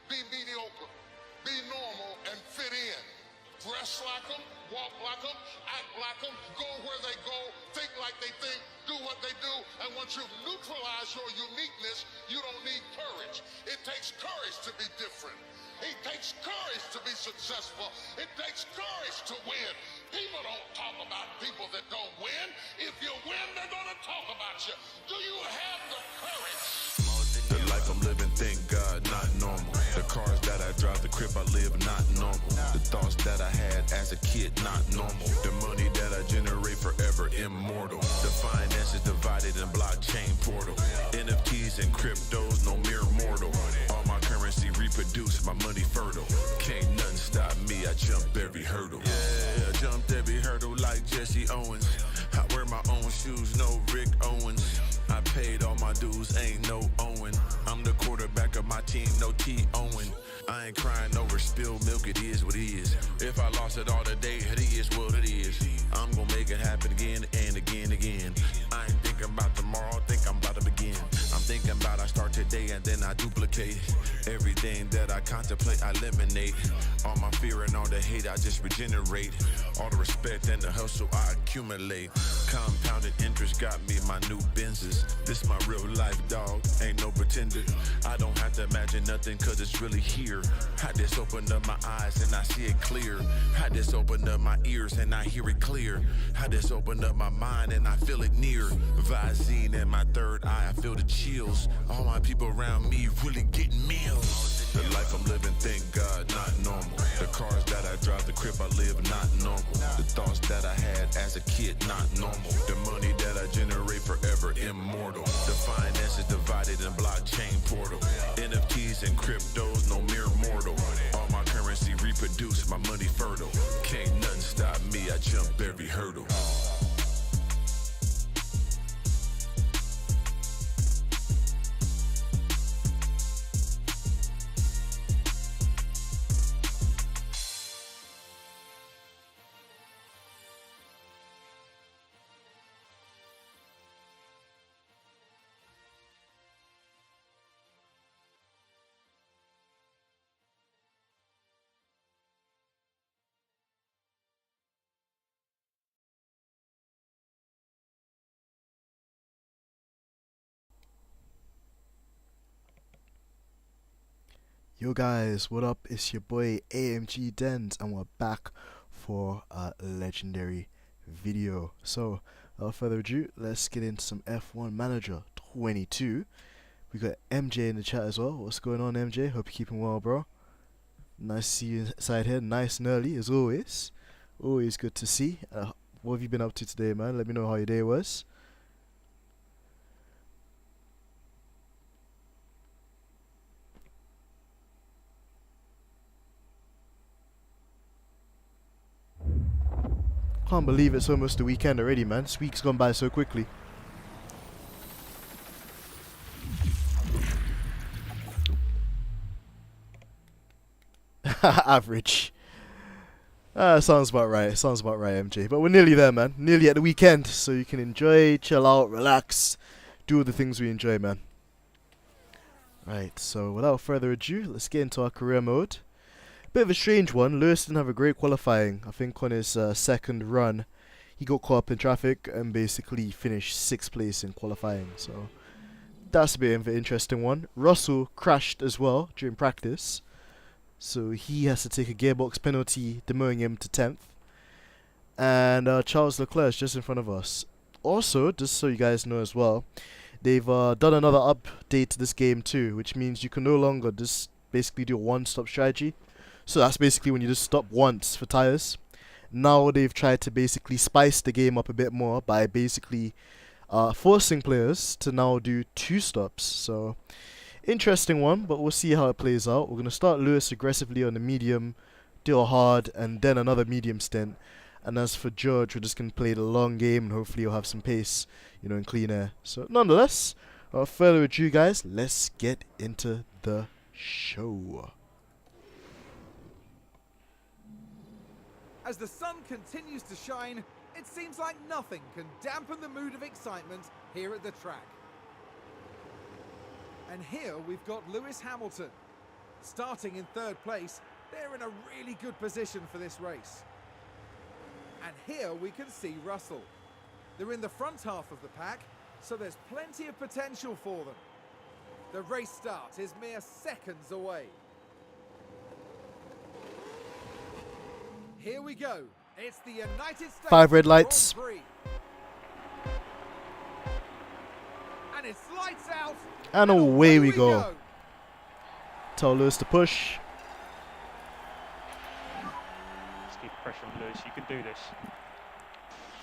be mediocre, be normal, and fit in. Dress like them, walk like them, act like them, go where they go, think like they think, do what they do, and once you've neutralized your uniqueness, you don't need courage. It takes courage to be different. It takes courage to be successful. It takes courage to win. People don't talk about people that don't win. If you win, they're gonna talk about you. Do you have the courage? The life I'm living, thank God, not normal. The cars that I drive, the crib I live, not normal. The thoughts that I had as a kid, not normal. The money that I generate, forever immortal. The finances divided in blockchain portal. NFTs and cryptos, no mere mortal. All my currency reproduced, my money fertile. Can't nothing stop me, I jump every hurdle. Yeah, I jumped every hurdle like Jesse Owens. I wear my own shoes, no Rick Owens. I paid all my dues, ain't no Owen. I'm the quarterback of my team, no T. Owen. I ain't crying over spilled milk, it is what it is. If I lost it all today, it is what it is. I'm gonna make it happen again and again. I ain't thinking about tomorrow, think I'm about to begin. I'm thinking about I start today and then I duplicate. Everything that I contemplate, I eliminate. All my fear and all the hate, I just regenerate. All the respect and the hustle, I accumulate. Compounded interest got me my new Benzes. This my real life, dog, ain't no pretender. I don't have to imagine nothing cause it's really here. I just opened up my eyes and I see it clear. I just opened up my ears and I hear it clear. I just opened up my mind and I feel it near. Visine in my third eye, I feel the chills. All my people around me really getting meals. The life I'm living, thank God, not normal. The cars that I drive, the crib I live, not normal. The thoughts that I had as a kid, not normal. The money that I generate, forever immortal. The finances divided in blockchain portal. NFTs and cryptos, no mere mortal. All my currency reproduced, my money fertile. Can't nothing stop me, I jump every hurdle. Yo guys, what up? It's your boy AMG Dens and we're back for a legendary video. So without further ado, let's get into some F1 Manager 22. We got MJ in the chat as well. What's going on, MJ? Hope you're keeping well, bro. Nice to see you inside here, nice and early as always. Always good to see. What have you been up to today, man? Let me know how your day was. Can't believe it's almost the weekend already, man. This week's gone by so quickly. Average. Sounds about right. Sounds about right, MJ. But we're nearly there, man. Nearly at the weekend, so you can enjoy, chill out, relax, do all the things we enjoy, man. Right, so without further ado, let's get into our career mode. Bit of a strange one. Lewis didn't have a great qualifying. I think on his second run, he got caught up in traffic and basically finished 6th place in qualifying. So that's a bit of an interesting one. Russell crashed as well during practice, so he has to take a gearbox penalty, demoting him to 10th. And Charles Leclerc is just in front of us. Also, just so you guys know as well, they've done another update to this game too, which means you can no longer just basically do a one-stop strategy. So that's basically when you just stop once for tires. Now they've tried to basically spice the game up a bit more by basically forcing players to now do 2 stops. So interesting one, but we'll see how it plays out. We're going to start Lewis aggressively on the medium, do a hard, and then another medium stint. And as for George, we're just going to play the long game and hopefully he'll have some pace, you know, in clean air. So nonetheless, without further ado, guys, let's get into the show. As the sun continues to shine, it seems like nothing can dampen the mood of excitement here at the track. And here we've got Lewis Hamilton. Starting in third place, they're in a really good position for this race. And here we can see Russell. They're in the front half of the pack, so there's plenty of potential for them. The race start is mere seconds away. Here we go. It's the United States 5 red lights. Grand Prix. And it's lights out. And away we go. Tell Lewis to push. Just keep pressure on Lewis. You can do this.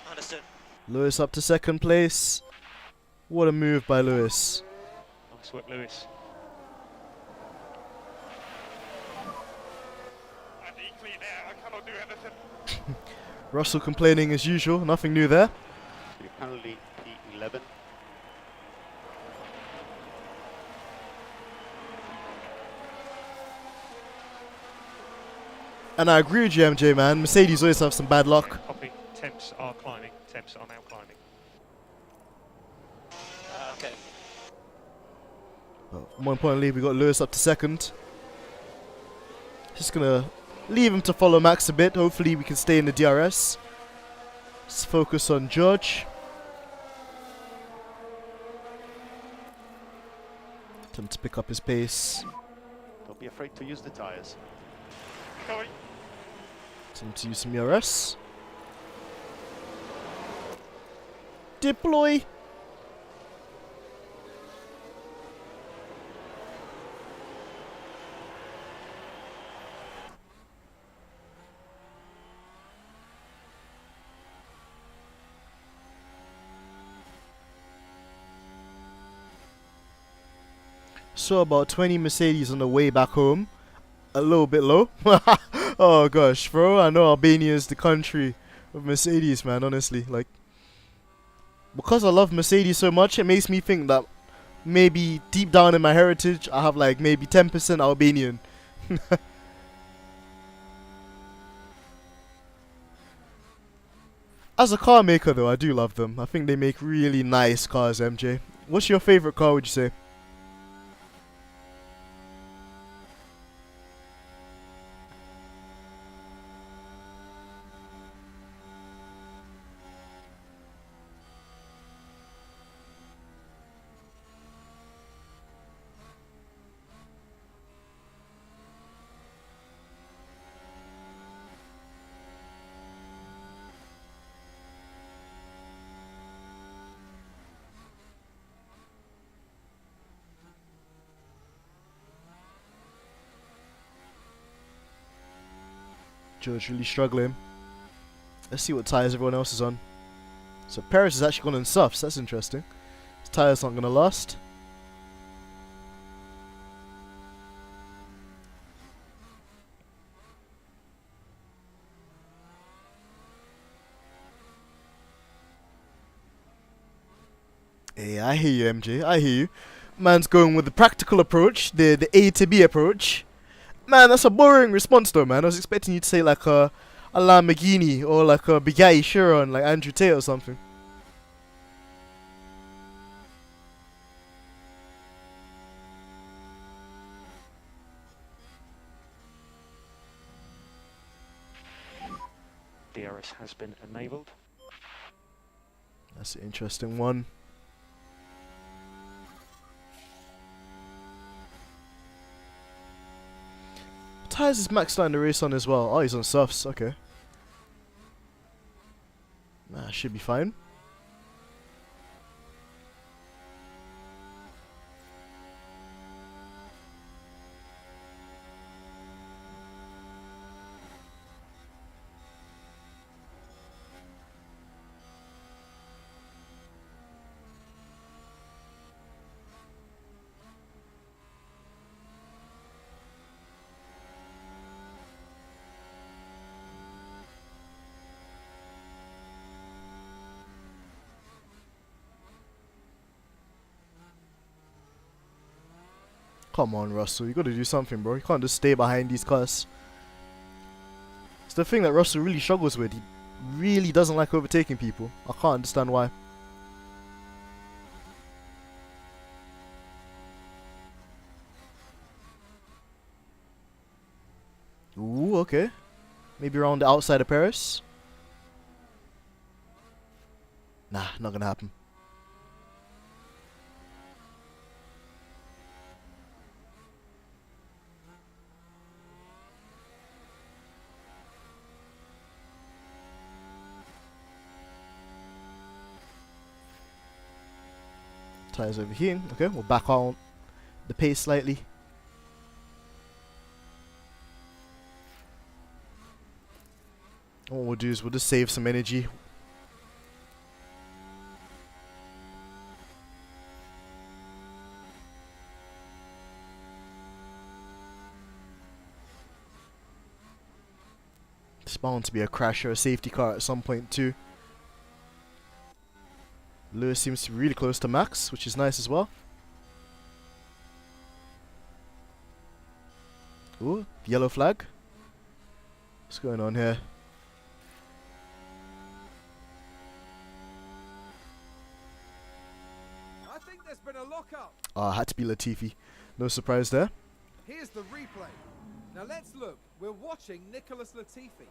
Understood. Lewis up to second place. What a move by Lewis. Nice work, Lewis. I'm equally there. I cannot do anything. Russell complaining as usual. Nothing new there. Currently P11. And I agree with you, MJ, man. Mercedes always have some bad luck. Copy. Temps are climbing. Temps are now climbing. Okay. But more importantly, we got Lewis up to second. Just gonna leave him to follow Max a bit. Hopefully we can stay in the DRS. Let's focus on George. Time to pick up his pace. Don't be afraid to use the tires. Going. Time to use some ERS. Deploy. So about 20 Mercedes on the way back home. A little bit low. Oh gosh, bro. I know Albania is the country of Mercedes, man, honestly. Like, because I love Mercedes so much, it makes me think that maybe deep down in my heritage, I have like maybe 10% Albanian. As a car maker though, I do love them. I think they make really nice cars, MJ. What's your favorite car, would you say? George really struggling. Let's see what tyres everyone else is on. So Paris has actually gone on softs. That's interesting. His tyres aren't going to last. Hey, I hear you, MJ. I hear you. Man's going with the practical approach, the A to B approach. Man, that's a boring response though, man. I was expecting you to say like a Lamborghini or like a Bugatti Chiron, like Andrew Tate or something. DRS has been enabled. That's an interesting one. Tyres is Max starting the race on as well. Oh, he's on softs. Okay. Nah, should be fine. Come on, Russell. You got to do something, bro. You can't just stay behind these cars. It's the thing that Russell really struggles with. He really doesn't like overtaking people. I can't understand why. Ooh, okay. Maybe around the outside of Paris. Nah, not gonna happen. Tires over here. Okay, we'll back on the pace slightly. What we'll do is we'll just save some energy. It's bound to be a crash or a safety car at some point too. Lewis seems to be really close to Max, which is nice as well. Ooh, yellow flag. What's going on here? I think there's been a lockup. Ah, had to be Latifi. No surprise there. Here's the replay. Now let's look. We're watching Nicholas Latifi.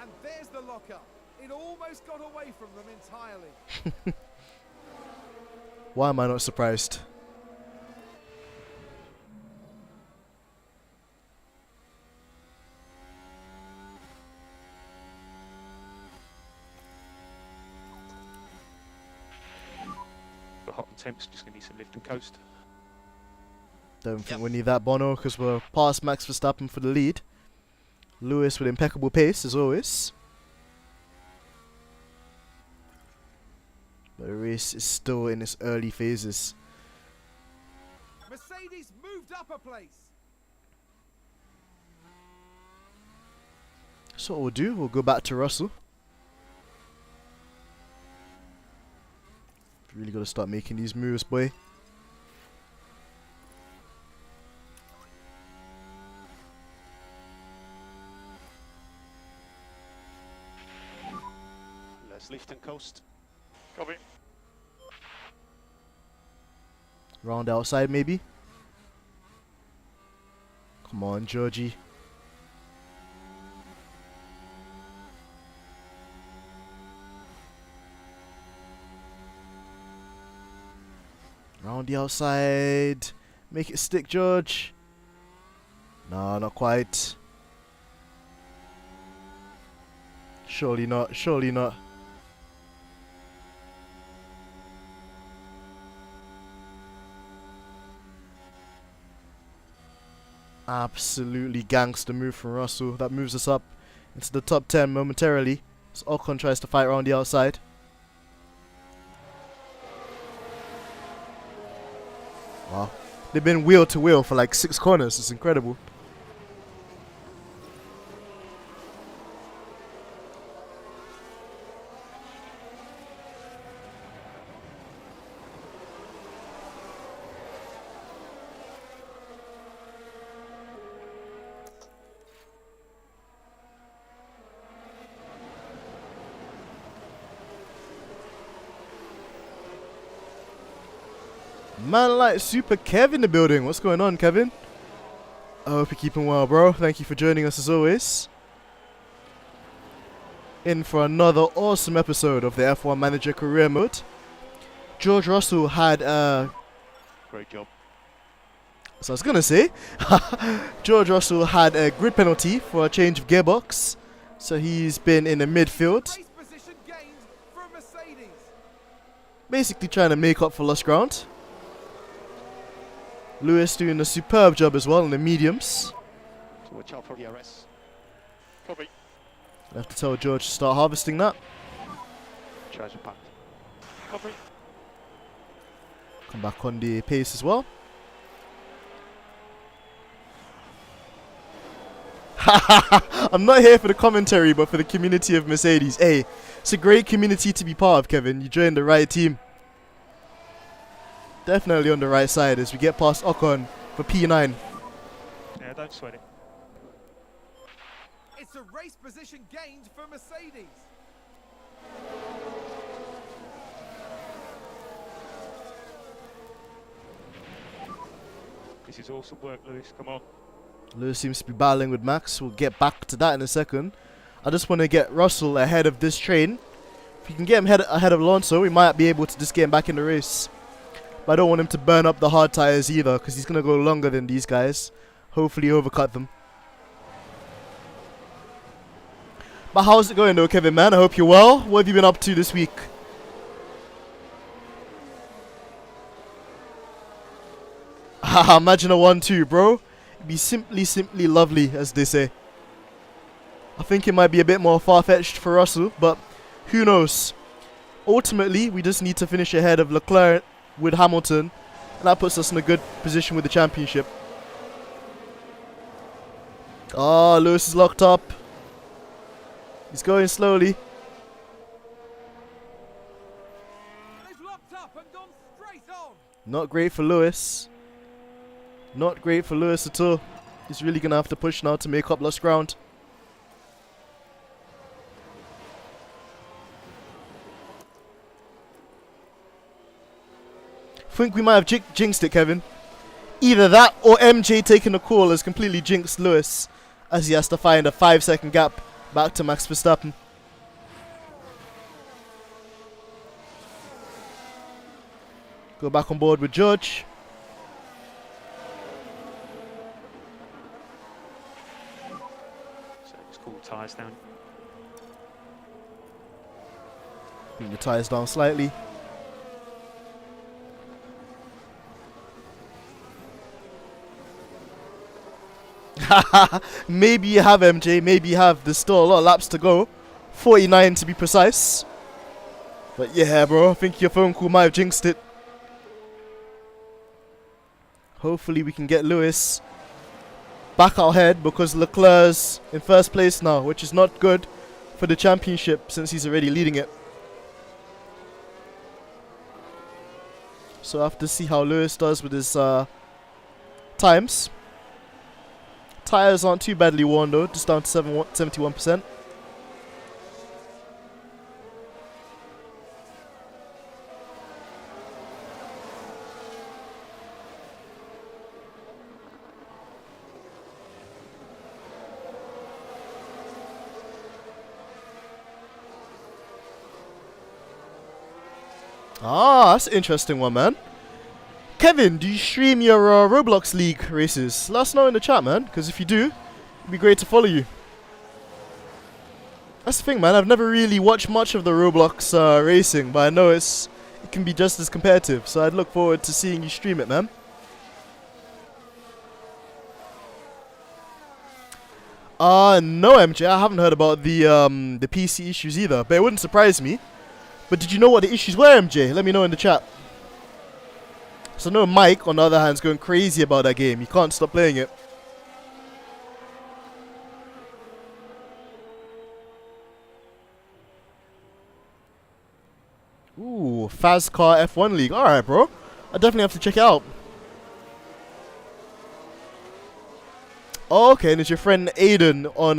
And there's the lockup. It almost got away from them entirely. Why am I not surprised? The hot and temps, just going to need some lift and coast. Don't think we need that, Bono, because we're past Max Verstappen for the lead. Lewis with impeccable pace, as always. The race is still in its early phases. Mercedes moved up a place. So what we'll do, we'll go back to Russell. Really got to start making these moves, boy. Let's lift and coast. Copy. Round outside, maybe. Come on, Georgie. Round the outside. Make it stick, George. No, not quite. Surely not. Surely not. Absolutely gangster move from Russell. That moves us up into the top 10 momentarily. As Ocon tries to fight around the outside. Wow. They've been wheel to wheel for like 6 corners. It's incredible. Man like Super Kev in the building. What's going on, Kevin? I hope you're keeping well, bro. Thank you for joining us as always. In for another awesome episode of the F1 Manager Career Mode. George Russell had Great job. so I was gonna say George Russell had a grid penalty for a change of gearbox. So he's been in the midfield, Race position gained for a Mercedes. basically trying to make up for lost ground. Lewis doing a superb job as well in the mediums. So watch out for DRS. Copy. I have to tell George to start harvesting that. Charge and pack. Copy. Come back on the pace as well. I'm not here for the commentary, but for the community of Mercedes. Hey, it's a great community to be part of, Kevin. You joined the right team. Definitely on the right side as we get past Ocon for P9. Yeah, don't sweat it. It's a race position gained for Mercedes. This is awesome work, Lewis. Come on. Lewis seems to be battling with Max. We'll get back to that in a second. I just want to get Russell ahead of this train. If you can get him ahead of Alonso, we might be able to just get him back in the race. But I don't want him to burn up the hard tyres either, because he's going to go longer than these guys. Hopefully overcut them. But how's it going though, Kevin, man? I hope you're well. What have you been up to this week? Haha, imagine a 1-2, bro. It'd be simply lovely, as they say. I think it might be a bit more far-fetched for Russell, but who knows? Ultimately, we just need to finish ahead of Leclerc with Hamilton, and that puts us in a good position with the championship. Oh, Lewis is locked up. He's going slowly. They've locked up and gone straight on. Not great for Lewis. Not great for Lewis at all. He's really going to have to push now to make up lost ground. I think we might have jinxed it, Kevin. Either that or MJ taking a call has completely jinxed Lewis, as he has to find a 5-second gap back to Max Verstappen. Go back on board with George. So just cool tyres down. Bring the tyres down slightly. Maybe you have, MJ. Maybe you have. There's still a lot of laps to go. 49 to be precise. But yeah, bro. I think your phone call might have jinxed it. Hopefully we can get Lewis back out ahead, because Leclerc's in first place now, which is not good for the championship since he's already leading it. So I have to see how Lewis does with his times. Tyres aren't too badly worn though, just down to 71%. Ah, that's an interesting one, man. Kevin, do you stream your Roblox League races? Let us know in the chat, man, because if you do, it'd be great to follow you. That's the thing, man. I've never really watched much of the Roblox racing, but I know it can be just as competitive, so I'd look forward to seeing you stream it, man. No, MJ, I haven't heard about the PC issues either, but it wouldn't surprise me. But did you know what the issues were, MJ? Let me know in the chat. So I know Mike, on the other hand, is going crazy about that game. He can't stop playing it. Ooh, Fazcar F1 League. Alright, bro. I definitely have to check it out. Oh, okay, and is your friend Aiden on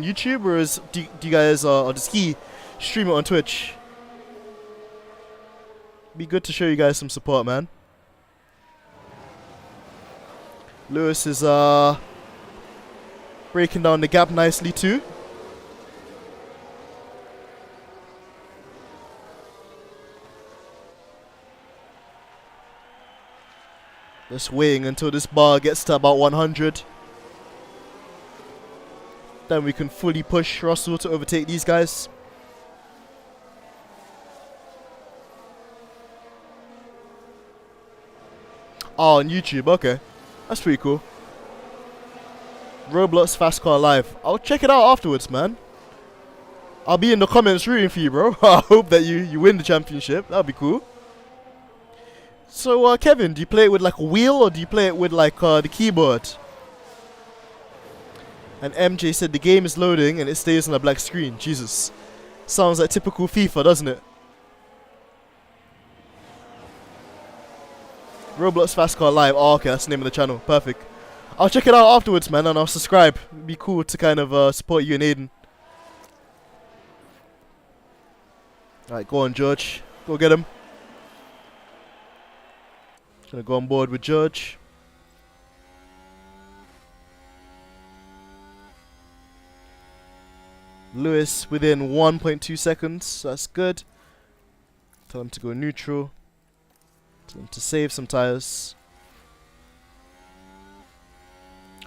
YouTube, or do you guys, or does he stream it on Twitch? Be good to show you guys some support, man. Lewis is breaking down the gap nicely too. Just waiting until this bar gets to about 100. Then we can fully push Russell to overtake these guys. Oh, on YouTube, okay. That's pretty cool. Roblox Fast Car Live. I'll check it out afterwards, man. I'll be in the comments rooting for you, bro. I hope that you win the championship. That'd be cool. So, Kevin, do you play it with like a wheel, or do you play it with like the keyboard? And MJ said the game is loading and it stays on a black screen. Jesus. Sounds like typical FIFA, doesn't it? Roblox Fast Car Live. Oh, okay, that's the name of the channel. Perfect. I'll check it out afterwards, man, and I'll subscribe. It'd be cool to kind of support you and Aiden. Alright, go on, George. Go get him. Gonna go on board with George. Lewis within 1.2 seconds. That's good. Tell him to go neutral. Tell him to save some tires.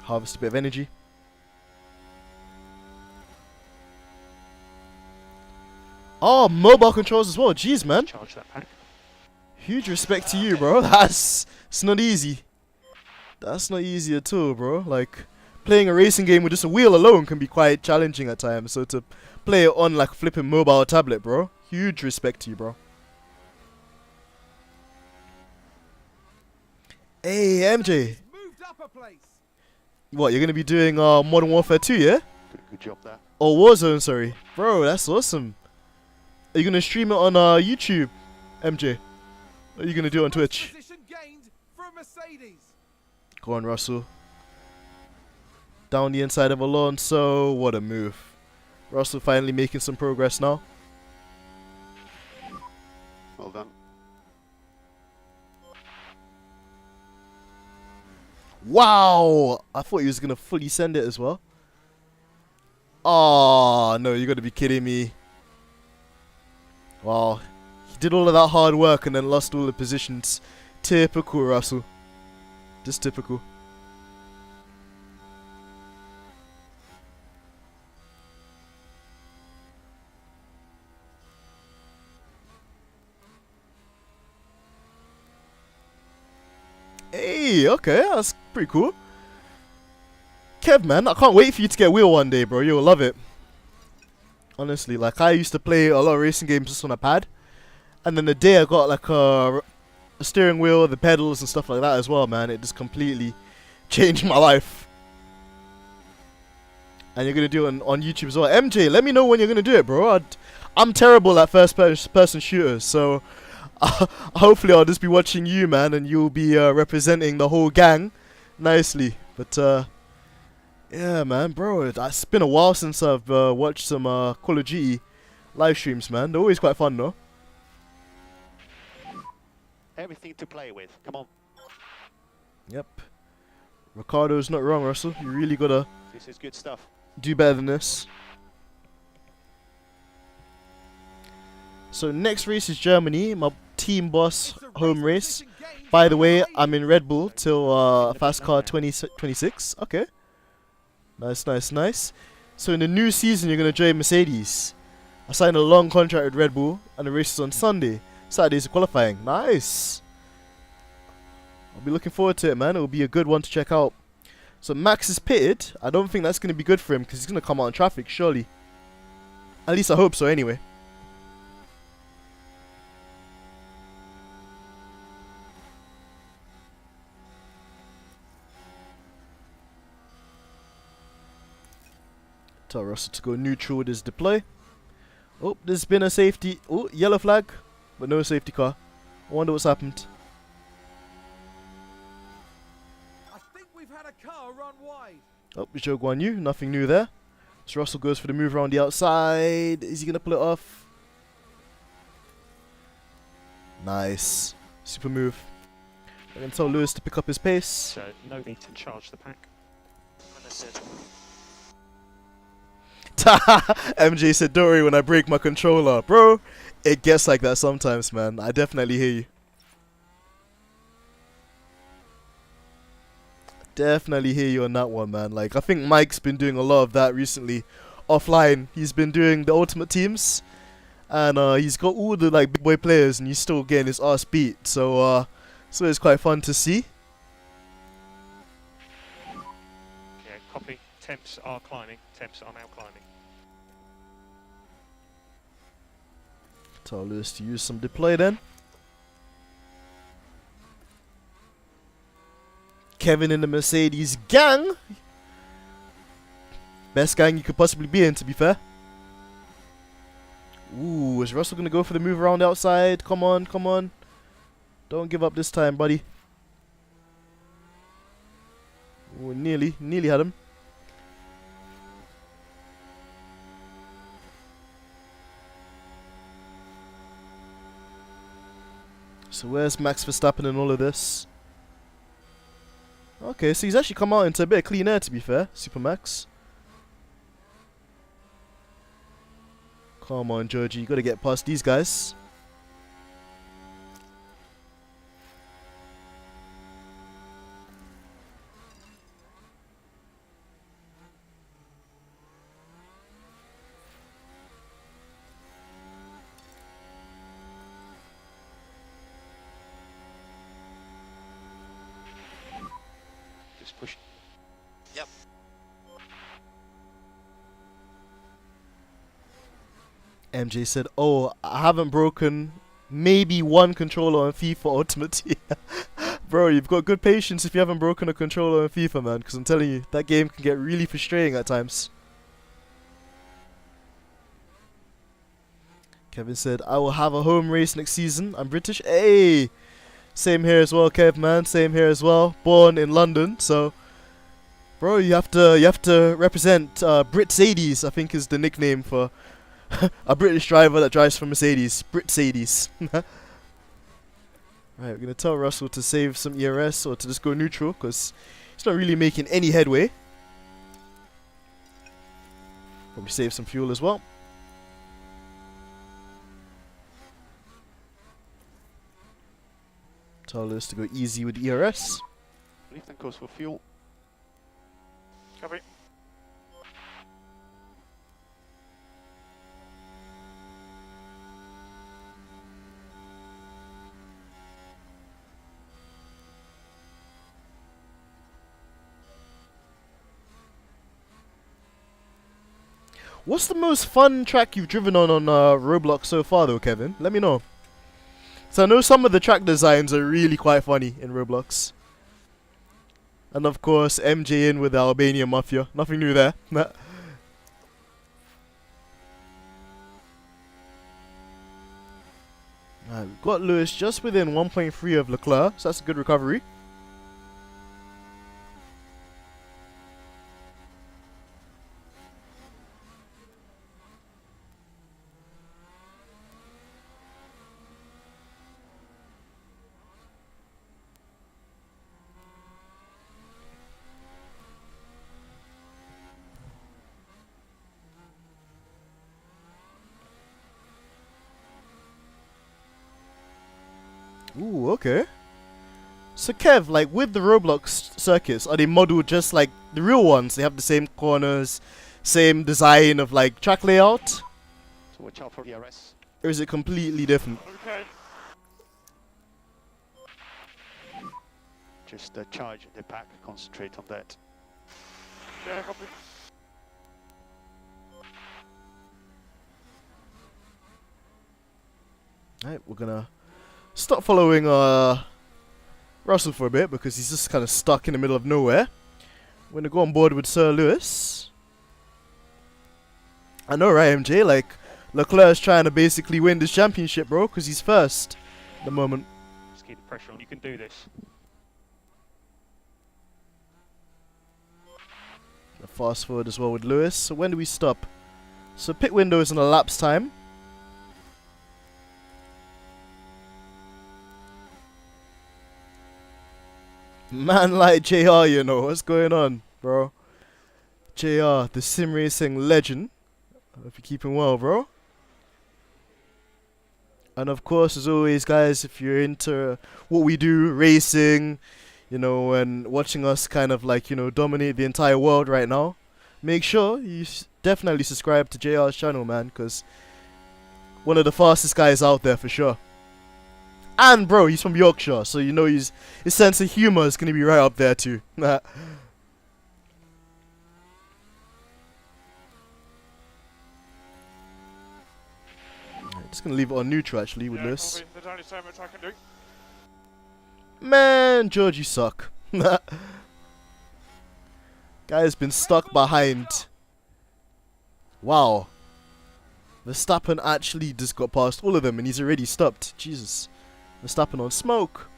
Harvest a bit of energy. Oh, mobile controls as well. Jeez, man. Charge that pack. Huge respect to you, bro. It's not easy. That's not easy at all, bro. Like, playing a racing game with just a wheel alone can be quite challenging at times. So to play it on like a flipping mobile tablet, bro. Huge respect to you, bro. Hey, MJ. Moved up a place. What, you're going to be doing Modern Warfare 2, yeah? Good job there. Or Warzone, sorry. Bro, that's awesome. Are you going to stream it on YouTube, MJ? Or are you going to do it on Twitch? Position gained for a Mercedes. Go on, Russell. Down the inside of Alonso. What a move. Russell finally making some progress now. Well done. Wow! I thought he was going to fully send it as well. Oh, no, you got to be kidding me. Wow. He did all of that hard work and then lost all the positions. Typical Russell. Just typical. Hey, okay, that's pretty cool. Kev, man, I can't wait for you to get wheel one day, bro. You'll love it. Honestly, like, I used to play a lot of racing games just on a pad. And then the day I got, like, a steering wheel, the pedals and stuff like that as well, man, it just completely changed my life. And you're going to do it on YouTube as well. MJ, let me know when you're going to do it, bro. I'm terrible at first-person shooters, so hopefully I'll just be watching you, man, and you'll be representing the whole gang nicely. But, yeah, man, bro, it's been a while since I've watched some Call of Duty live streams, man. They're always quite fun, though. Everything to play with. Come on. Yep. Ricardo's not wrong, Russell. You really gotta This is good stuff. do better than this. So next race is Germany, my team boss home race. By the way, I'm in Red Bull till fast car 2026. Okay. Nice, nice, nice. So in the new season, you're gonna join Mercedes. I signed a long contract with Red Bull, and the race is on Sunday. Saturday's qualifying. Nice. I'll be looking forward to it, man. It'll be a good one to check out. So Max is pitted. I don't think that's gonna be good for him because he's gonna come out in traffic, surely. At least I hope so, anyway. Tell Russell to go neutral with his deploy. Oh, there's been a safety. Oh, yellow flag, but no safety car. I wonder what's happened. I think we've had a car run wide. Oh, Zhou Guan Yu, nothing new there. So Russell goes for the move around the outside. Is he going to pull it off? Nice. Super move. I can tell Lewis to pick up his pace. So no need to charge the pack. Understood. MJ said, don't worry when I break my controller. Bro, it gets like that sometimes, man. I definitely hear you. Definitely hear you on that one, man. Like, I think Mike's been doing a lot of that recently. Offline, he's been doing the Ultimate Teams. And he's got all the, like, big boy players and he's still getting his ass beat. So it's quite fun to see. Yeah, copy. Temps are climbing. Temps are now climbing. Tell Lewis to use some deploy then. Kevin in the Mercedes gang. Best gang you could possibly be in, to be fair. Ooh, is Russell going to go for the move around the outside? Come on, come on. Don't give up this time, buddy. Ooh, nearly had him. So where's Max Verstappen in all of this? Okay, so he's actually come out into a bit of clean air, to be fair, Super Max. Come on, Georgie. You got to get past these guys. Just push. Yep. MJ said, "Oh, I haven't broken maybe one controller on FIFA Ultimate Team." Bro, you've got good patience if you haven't broken a controller on FIFA, man. Because I'm telling you, that game can get really frustrating at times. Kevin said, "I will have a home race next season. I'm British." Hey, same here as well, Kev, man. Same here as well. Born in London, so bro, you have to represent Brit-Sadies, I think is the nickname for a British driver that drives for Mercedes. Brit-Sadies. Right, we're gonna tell Russell to save some ERS or to just go neutral because he's not really making any headway. Probably save some fuel as well. Tell Lewis to go easy with ERS. Leave then goes for fuel. Copy. What's the most fun track you've driven on Roblox so far, though, Kevin? Let me know. So I know some of the track designs are really quite funny in Roblox. And of course, MJ in with the Albanian Mafia. Nothing new there. Alright, we've got Lewis just within 1.3 of Leclerc, so that's a good recovery. Ooh, okay. So Kev, like with the Roblox circuits, are they modeled just like the real ones? They have the same corners, same design of like track layout? So watch out for ERS. Or is it completely different? Okay. Just charge the pack, concentrate on that. Yeah, copy. Alright, we're gonna stop following Russell for a bit because he's just kind of stuck in the middle of nowhere. We're gonna go on board with Sir Lewis. I know, right, MJ? Like, Leclerc's trying to basically win this championship, bro, because he's first at the moment. Just keep the pressure on. You can do this. Fast forward as well with Lewis. So when do we stop? So pit window is in a lapse time. Man like JR, you know, what's going on, bro? JR, the sim racing legend. I hope you're keeping well, bro. And of course, as always, guys, if you're into what we do, racing, you know, and watching us kind of like, you know, dominate the entire world right now, make sure you definitely subscribe to JR's channel, man, because one of the fastest guys out there for sure. And bro, he's from Yorkshire, so you know his sense of humor is gonna be right up there too. Just gonna leave it on neutral actually with this. Copy. There's only so much I can do. Man, George, you suck. Guy's been stuck behind. Wow. Verstappen actually just got past all of them and he's already stopped. Jesus. Verstappen on smoke.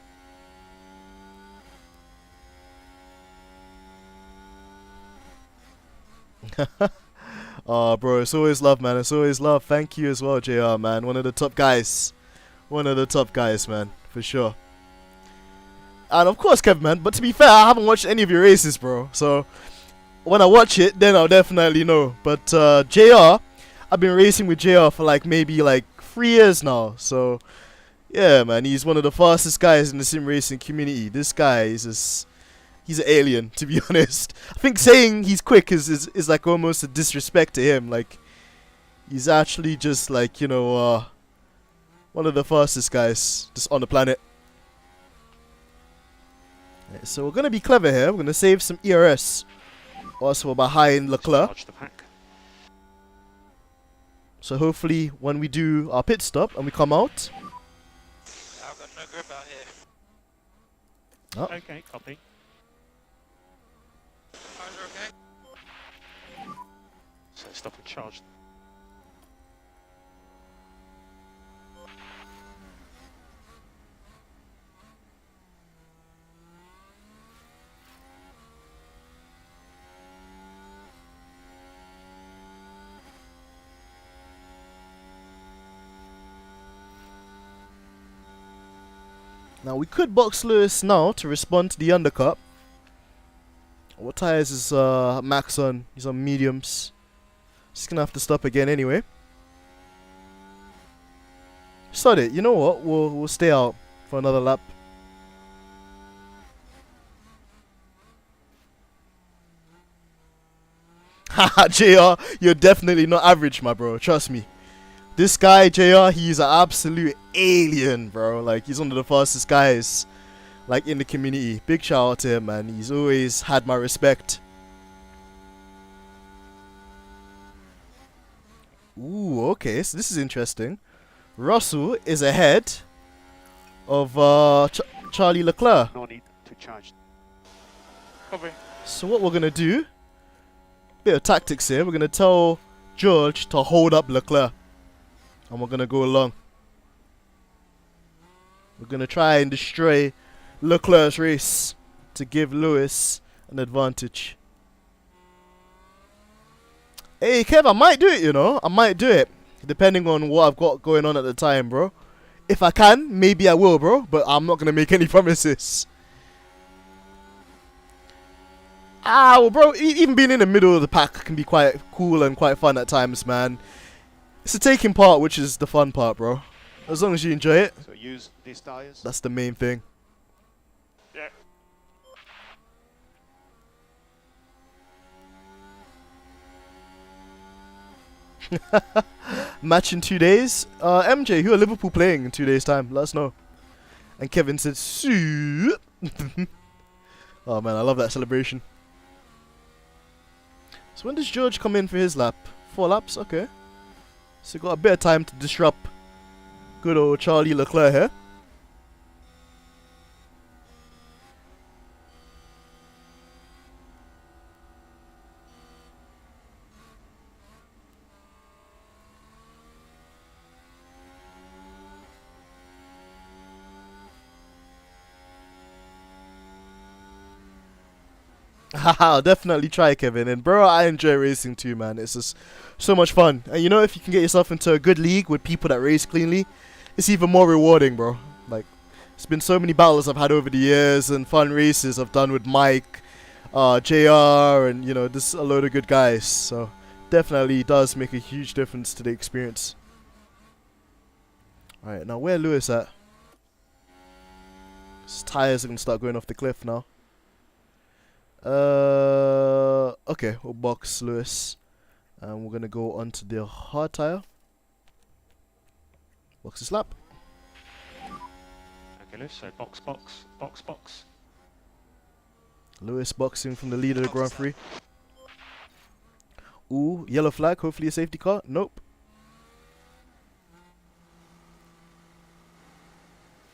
Oh, bro, it's always love, man. It's always love. Thank you as well, JR, man. One of the top guys. One of the top guys, man. For sure. And of course, Kev, man. But to be fair, I haven't watched any of your races, bro. So when I watch it, then I'll definitely know. But JR, I've been racing with JR for like maybe like 3 years now. So yeah, man, he's one of the fastest guys in the sim racing community. This guy is just, he's an alien, to be honest. I think saying he's quick is like almost a disrespect to him. Like, he's actually just like, you know, one of the fastest guys just on the planet. Right, so we're gonna be clever here. We're gonna save some ERS. Also, we're behind Leclerc. Charge the pack. So hopefully, when we do our pit stop and we come out. I've got no grip out here. Oh, Okay, copy. Tires are okay? So stop and charge. now we could box Lewis now to respond to the undercut. What tires is Max on? He's on mediums. Just gonna have to stop again anyway. Sod it. You know what? We'll stay out for another lap. Haha, JR, you're definitely not average, my bro. Trust me. This guy, JR, he's an absolute alien, bro. Like, he's one of the fastest guys, like, in the community. Big shout out to him, man. He's always had my respect. Ooh, okay. So this is interesting. Russell is ahead of Charlie Leclerc. No need to charge. Copy. So what we're going to do, bit of tactics here. We're going to tell George to hold up Leclerc. And we're going to go along. We're going to try and destroy Leclerc's race to give Lewis an advantage. Hey, Kev, I might do it, you know. I might do it. Depending on what I've got going on at the time, bro. If I can, maybe I will, bro. But I'm not going to make any promises. Ah, well, bro, even being in the middle of the pack can be quite cool and quite fun at times, man. It's the taking part which is the fun part, bro. As long as you enjoy it, So use these tires. that's the main thing. Yeah. Match in 2 days. MJ, who are Liverpool playing in 2 days' time? Let us know. And Kevin said, "Sue." Oh man, I love that celebration. So when does George come in for his lap? 4 laps, okay. So got a bit of time to disrupt good old Charlie Leclerc here. I'll definitely try, Kevin. And bro, I enjoy racing too, man. It's just so much fun. And you know, if you can get yourself into a good league with people that race cleanly, it's even more rewarding, bro. Like, it's been so many battles I've had over the years and fun races I've done with Mike, JR, and you know, just a load of good guys. So definitely does make a huge difference to the experience. Alright, now where Lewis at? His tires are gonna start going off the cliff now. Okay, we'll box Lewis. And we're gonna go onto the hard tire. Box his lap. Okay, Lewis, so box, box, box, box. Lewis boxing from the lead of the Grand Prix. Ooh, yellow flag, hopefully a safety car. Nope.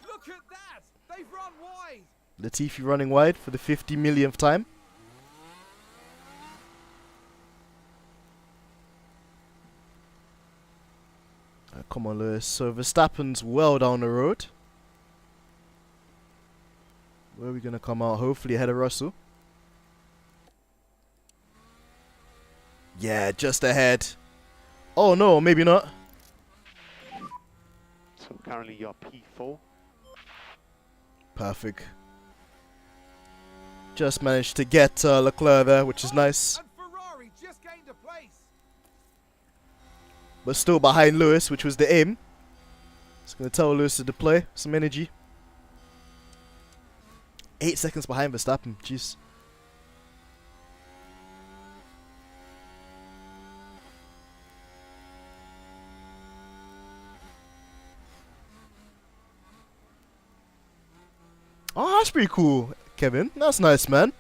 Look at that! They've run wide! Latifi running wide for the 50 millionth time. Come on, Lewis. So Verstappen's well down the road. Where are we going to come out? Hopefully ahead of Russell. Yeah, just ahead. Oh no, maybe not. So currently you're P4. Perfect. Just managed to get Leclerc there, which is nice. And Ferrari just gained a place. but still behind Lewis, which was the aim. It's going to tell Lewis to deploy some energy. 8 seconds behind Verstappen. Jeez. Oh, that's pretty cool, Kevin. That's nice, man.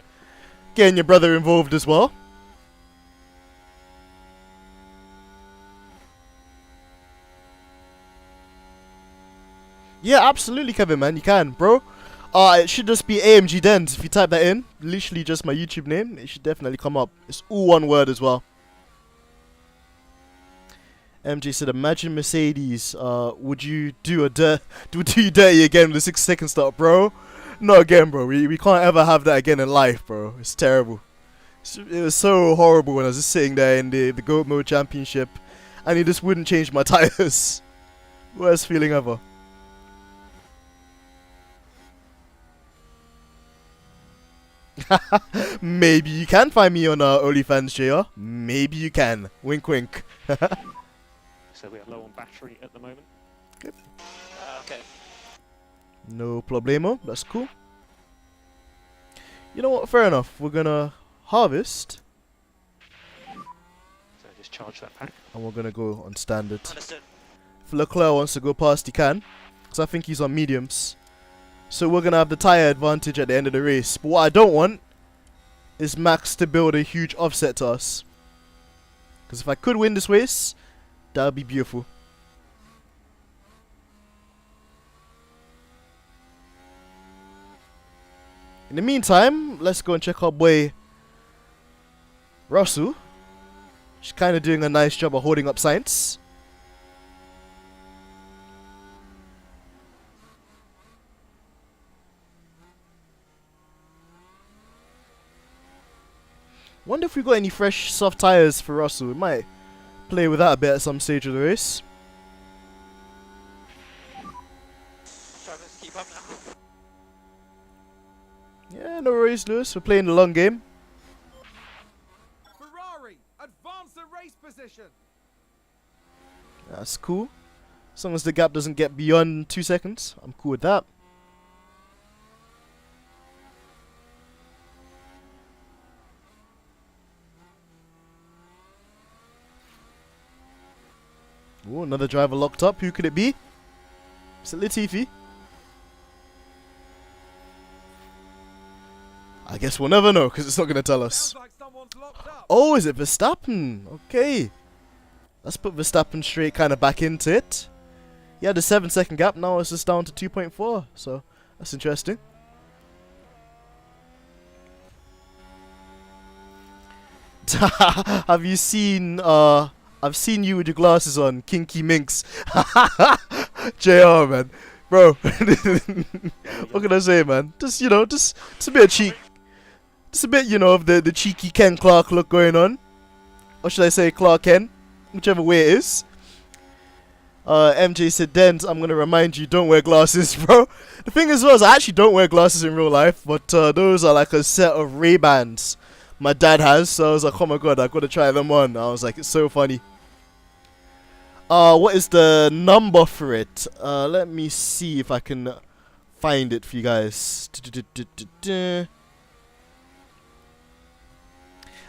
Getting your brother involved as well. Yeah, absolutely, Kevin, man. You can, bro. It should just be AMG Dens. If you type that in, literally just my YouTube name, it should definitely come up. It's all one word as well. MJ said, imagine Mercedes. Would you do you dirty again with a 6-second start, bro? Not again, bro. We can't ever have that again in life, bro. It's terrible. It was so horrible when I was just sitting there in the GOAT Mode Championship, and he just wouldn't change my tires. Worst feeling ever. Maybe you can find me on OnlyFans, JR. Maybe you can. Wink, wink. So we are low on battery at the moment. Okay. No problemo. That's cool. You know what? Fair enough. We're gonna harvest, So just charge that pack. and we're gonna go on standard. Understood. If Leclerc wants to go past, he can, because I think he's on mediums. So we're gonna have the tire advantage at the end of the race. But what I don't want is Max to build a huge offset to us. Because if I could win this race, that would be beautiful. In the meantime, let's go and check our boy Russell. She's kind of doing a nice job of holding up science. Wonder if we got any fresh soft tires for Russell. We might play with that a bit at some stage of the race. Try to keep up now. Yeah, no worries, Lewis. We're playing the long game. Ferrari, advance the race position. That's cool. As long as the gap doesn't get beyond 2 seconds, I'm cool with that. Oh, another driver locked up. Who could it be? Is it Latifi? I guess we'll never know because it's not going to tell us. Sounds like someone's locked up. Oh, is it Verstappen? Okay. Let's put Verstappen straight kind of back into it. He had a 7-second gap. Now it's just down to 2.4. So that's interesting. Have you seen I've seen you with your glasses on, Kinky Minx. JR, man. Bro. What can I say, man? Just, you know, just a bit of cheek. Just a bit, you know, of the cheeky Ken Clark look going on. Or should I say Clark Ken? Whichever way it is. MJ said, Dent, I'm going to remind you, don't wear glasses, bro. The thing is, I actually don't wear glasses in real life. But those are like a set of Ray-Bans my dad has. So I was like, oh my god, I've got to try them on. I was like, it's so funny. What is the number for it? Let me see if I can find it for you guys.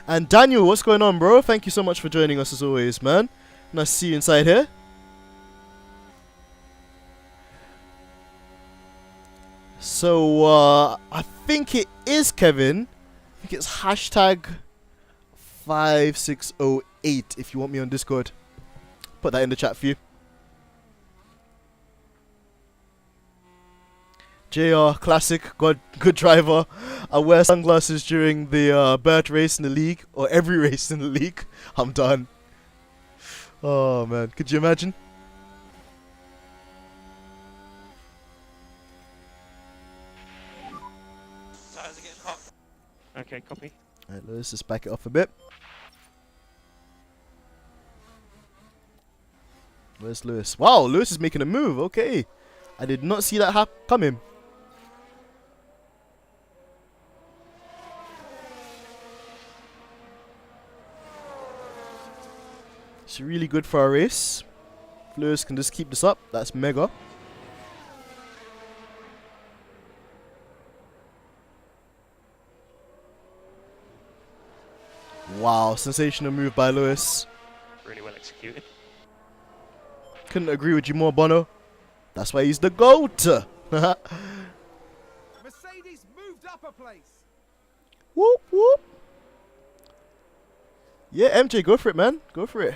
And Daniel, what's going on, bro? Thank you so much for joining us as always, man. Nice to see you inside here. So, I think it is Kevin. I think it's hashtag 5608 if you want me on Discord. Put that in the chat for you. JR, classic, good driver. I wear sunglasses during the bird race in the league, or every race in the league. I'm done. Oh man, could you imagine? Tires are getting hot. Okay, copy. Alright, let's just back it off a bit. Where's Lewis? Wow, Lewis is making a move. Okay. I did not see that coming. It's really good for our race. If Lewis can just keep this up, that's mega. Wow, sensational move by Lewis. Really well executed. Couldn't agree with you more, Bono. That's why he's the GOAT. Mercedes moved up a place. Whoop, whoop. Yeah, MJ, go for it, man. Go for it.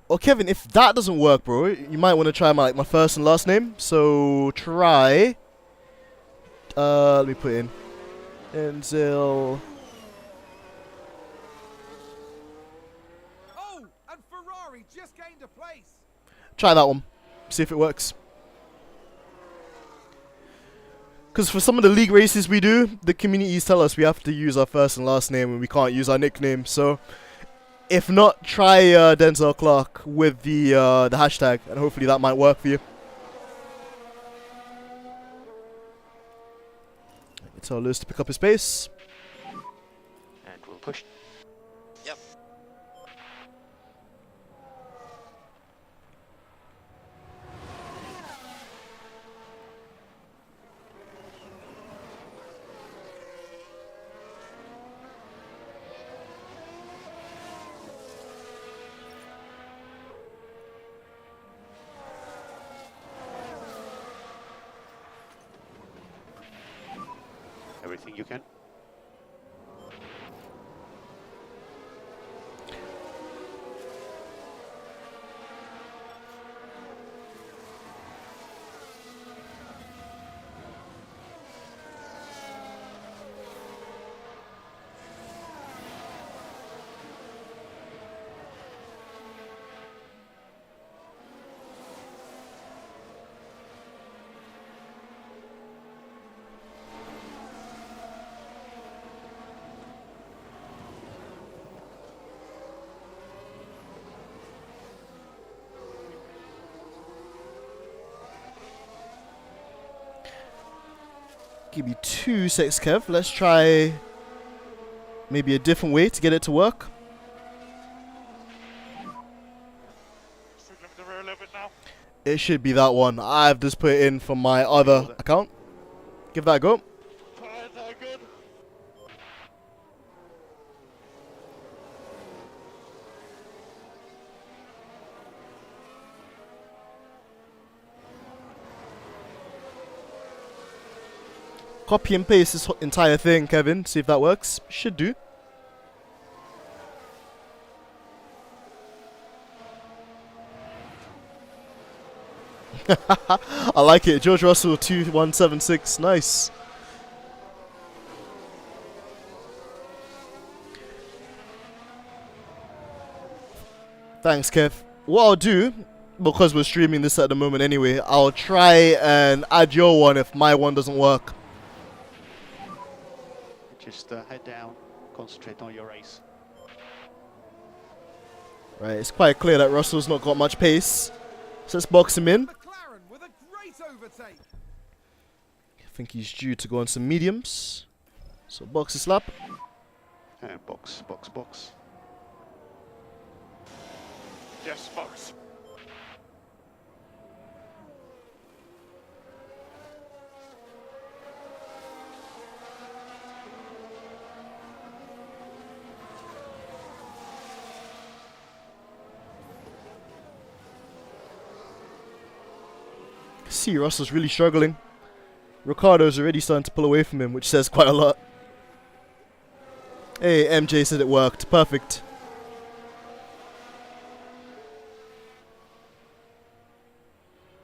Oh, Kevin, if that doesn't work, bro, you might want to try my first and last name. So try. Let me put in Denzel. Oh, and Ferrari just gained a place. Try that one. See if it works. Because for some of the league races we do, the communities tell us we have to use our first and last name and we can't use our nickname. So if not, try Denzel Clark with the hashtag, and hopefully that might work for you. Tell Lewis to pick up his pace. And we'll push. Yep. Everything you can. Give me 2 seconds, Kev. Let's try maybe a different way to get it to work. Struggling with the rear a little bit now. It should be that one. I've just put it in from my other account. Give that a go. Good. Copy and paste this entire thing, Kevin. See if that works. Should do. I like it. George Russell 2176. Nice. Thanks, Kev. What I'll do, because we're streaming this at the moment anyway, I'll try and add your one if my one doesn't work. Just head down, concentrate on your race. Right, it's quite clear that Russell's not got much pace. So let's box him in. McLaren with a great overtake. I think he's due to go on some mediums. So box his lap. And box, box, box. Yes, box. See, Russell's really struggling. Ricardo's already starting to pull away from him, which says quite a lot. Hey, MJ said it worked. Perfect.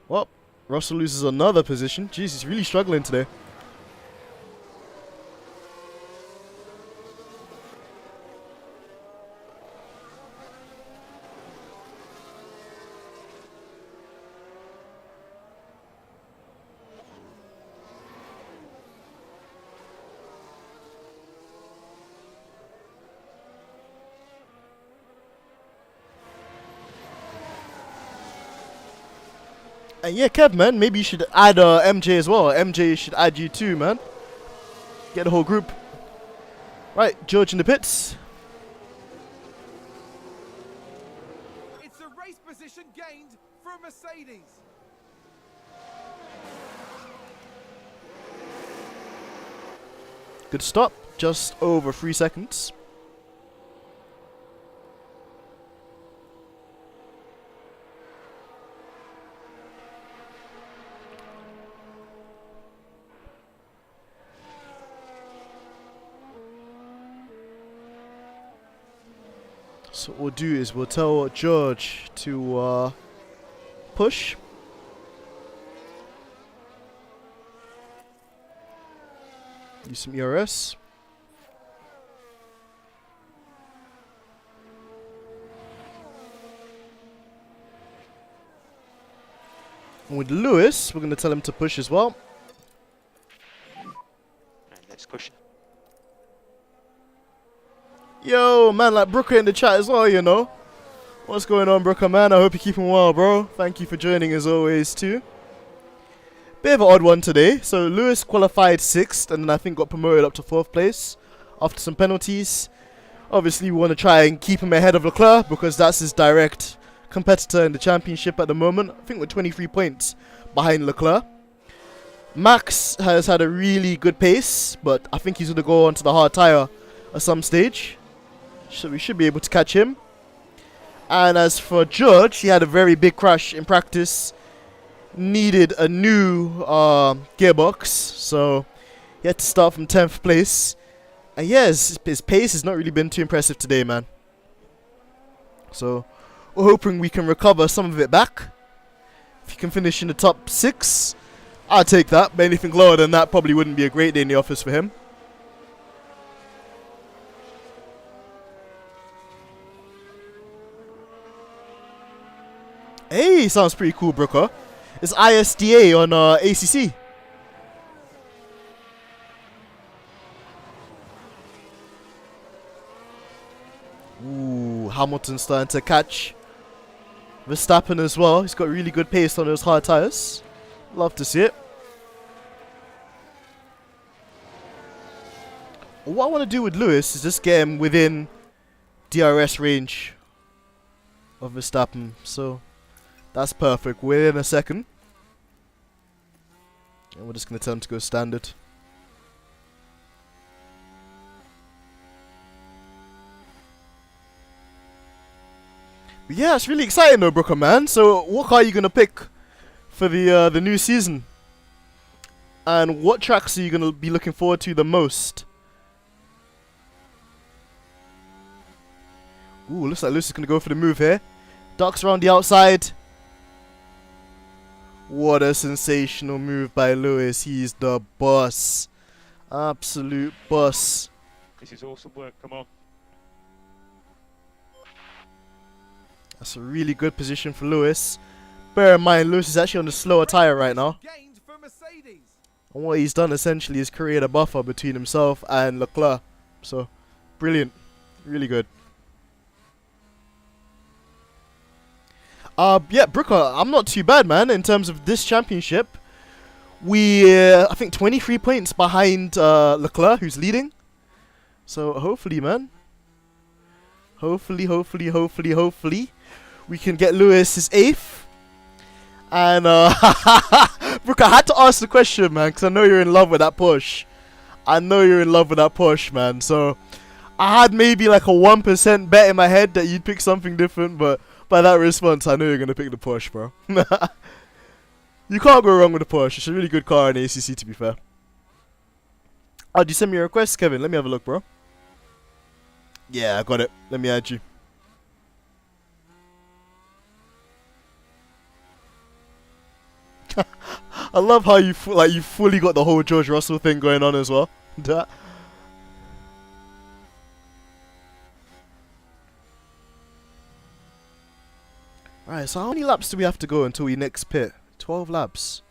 Well, Russell loses another position. Jeez, he's really struggling today. And yeah, Kev, man, maybe you should add MJ as well. MJ should add you too, man. Get the whole group. Right, George in the pits. It's a race position gained for a Mercedes. Good stop. Just over 3 seconds. So what we'll do is we'll tell George to push. Use some ERS. And with Lewis, we're going to tell him to push as well. And let's push. Yo, man, like Brooker in the chat as well, you know. What's going on, Brooker, man? I hope you're keeping well, bro. Thank you for joining as always, too. Bit of an odd one today. So Lewis qualified 6th and then I think got promoted up to 4th place after some penalties. Obviously, we want to try and keep him ahead of Leclerc because that's his direct competitor in the championship at the moment. I think we're 23 points behind Leclerc. Max has had a really good pace, but I think he's going to go onto the hard tyre at some stage. So we should be able to catch him. And as for George, he had a very big crash in practice. Needed a new gearbox, so he had to start from 10th place. And yeah, his pace has not really been too impressive today, man. So we're hoping we can recover some of it back. If he can finish in the top 6, I'll take that. But anything lower than that probably wouldn't be a great day in the office for him. Hey, sounds pretty cool, Brooker. It's ISDA on ACC. Ooh, Hamilton's starting to catch Verstappen as well. He's got really good pace on those hard tires. Love to see it. What I want to do with Lewis is just get him within DRS range of Verstappen. So that's perfect. We're in a second. And we're just going to tell him to go standard. But yeah, it's really exciting though, Brooker, man. So what car are you going to pick for the new season? And what tracks are you going to be looking forward to the most? Ooh, looks like Lewis is going to go for the move here. Ducks around the outside. What a sensational move by Lewis. He's the boss. Absolute boss. This is awesome work, come on. That's a really good position for Lewis. Bear in mind, Lewis is actually on the slower tyre right now. Gained for Mercedes. And what he's done essentially is create a buffer between himself and Leclerc. So, brilliant. Really good. Yeah, Brooker, I'm not too bad, man, in terms of this championship. I think 23 points behind Leclerc, who's leading. So, hopefully, man. Hopefully, we can get Lewis his 8th. And, Brooker, I had to ask the question, man, because I know you're in love with that Porsche. I know you're in love with that Porsche, man. So, I had maybe like a 1% bet in my head that you'd pick something different, but by that response, I know you're going to pick the Porsche, bro. You can't go wrong with the Porsche. It's a really good car in ACC, to be fair. Oh, did you send me a request, Kevin? Let me have a look, bro. Yeah, I got it. Let me add you. I love how you you fully got the whole George Russell thing going on as well. Alright, so how many laps do we have to go until we next pit? 12 laps.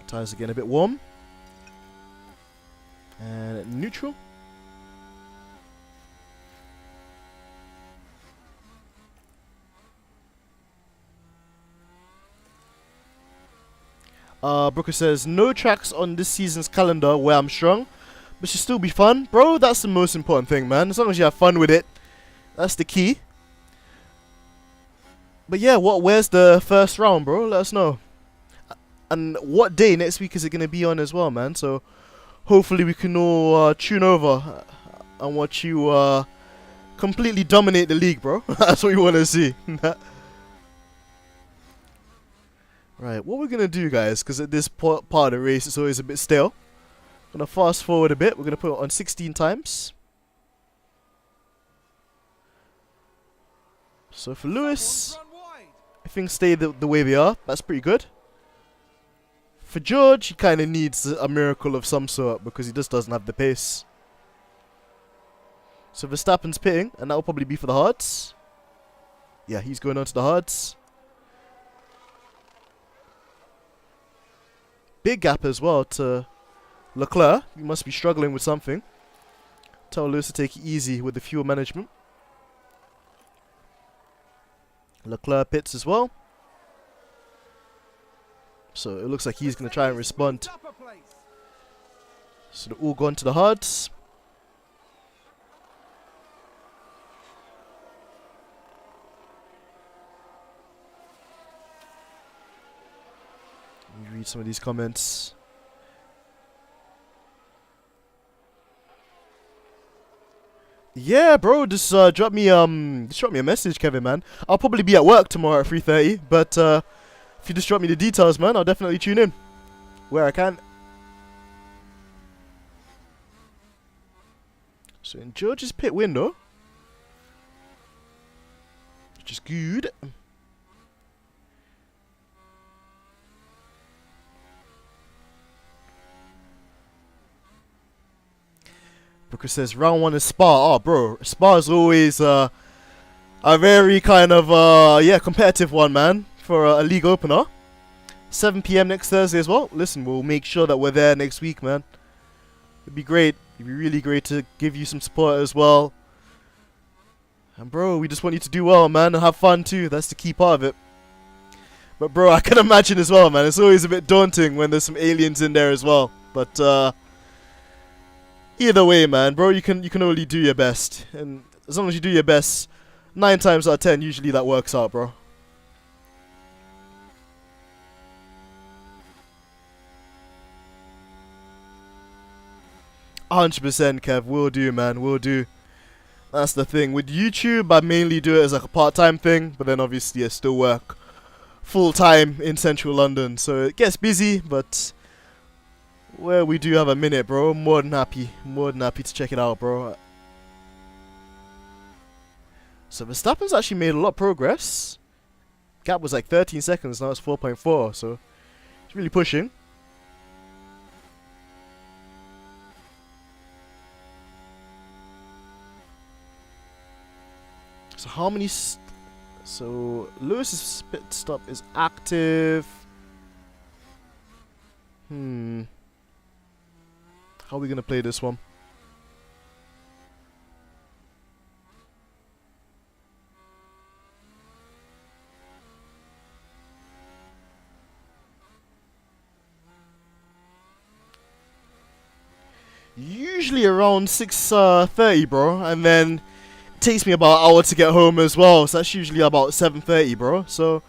Tires are getting a bit warm. And neutral. Brooker says, no tracks on this season's calendar where I'm strong, but should still be fun. Bro, that's the most important thing, man. As long as you have fun with it, that's the key. But yeah, where's the first round, bro? Let us know. And what day next week is it going to be on as well, man? So hopefully we can all tune over and watch you completely dominate the league, bro. That's what we want to see. Right, what we're going to do, guys, because at this part of the race it's always a bit stale. I'm going to fast forward a bit. We're going to put it on 16 times. So for Lewis, if things stay the way they are, that's pretty good. For George, he kind of needs a miracle of some sort because he just doesn't have the pace. So Verstappen's pitting, and that will probably be for the hards. Yeah, he's going on to the hards. Big gap as well to Leclerc. He must be struggling with something. Tell Lewis to take it easy with the fuel management. Leclerc pits as well. So it looks like he's going to try and respond. So they're all gone to the hards. Let me read some of these comments. Yeah, bro, just drop me a message, Kevin, man. I'll probably be at work tomorrow at 3:30, but if you just drop me the details, man, I'll definitely tune in where I can. So in George's pit window, which is good. Booker says round 1 is Spa. Oh, bro, Spa is always a very kind of competitive one, man, for a league opener. 7 PM next Thursday as well. Listen, we'll make sure that we're there next week, man. It'd be great. It'd be really great to give you some support as well. And bro, we just want you to do well, man, and have fun too. That's the key part of it. But bro, I can imagine as well, man. It's always a bit daunting when there's some aliens in there as well. But either way, man, bro, you can only do your best, and as long as you do your best, 9 times out of 10, usually that works out, bro. %, Kev, will do, man, will do. That's the thing with YouTube. I mainly do it as like a part-time thing, but then obviously I still work full-time in central London, so it gets busy, but where we do have a minute, bro, more than happy to check it out, bro. So Verstappen's actually made a lot of progress. Gap was like 13 seconds, now it's 4.4, so it's really pushing. So how many... So Lewis's pit stop is active. How are we gonna play this one? Usually around 6:30, bro, and then it takes me about an hour to get home as well. So that's usually about 7:30, bro. So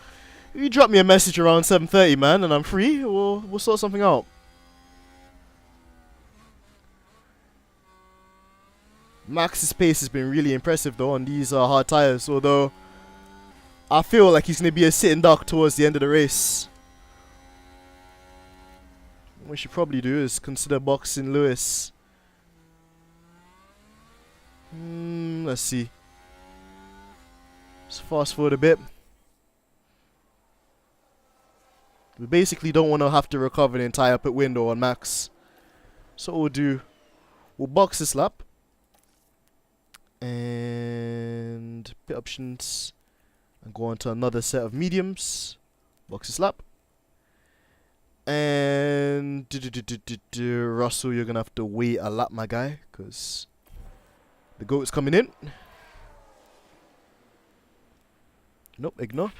if you drop me a message around 7:30, man, and I'm free, we'll sort something out. Max's pace has been really impressive though on these hard tires, although I feel like he's going to be a sitting duck towards the end of the race. What we should probably do is consider boxing Lewis. Let's see. Let's fast forward a bit. We basically don't want to have to recover the entire pit window on Max. So what we'll do, we'll box this lap. And pit options. And go on to another set of mediums. Box this lap. And Russell, you're going to have to wait a lap, my guy, because the goat's coming in. Nope, ignore.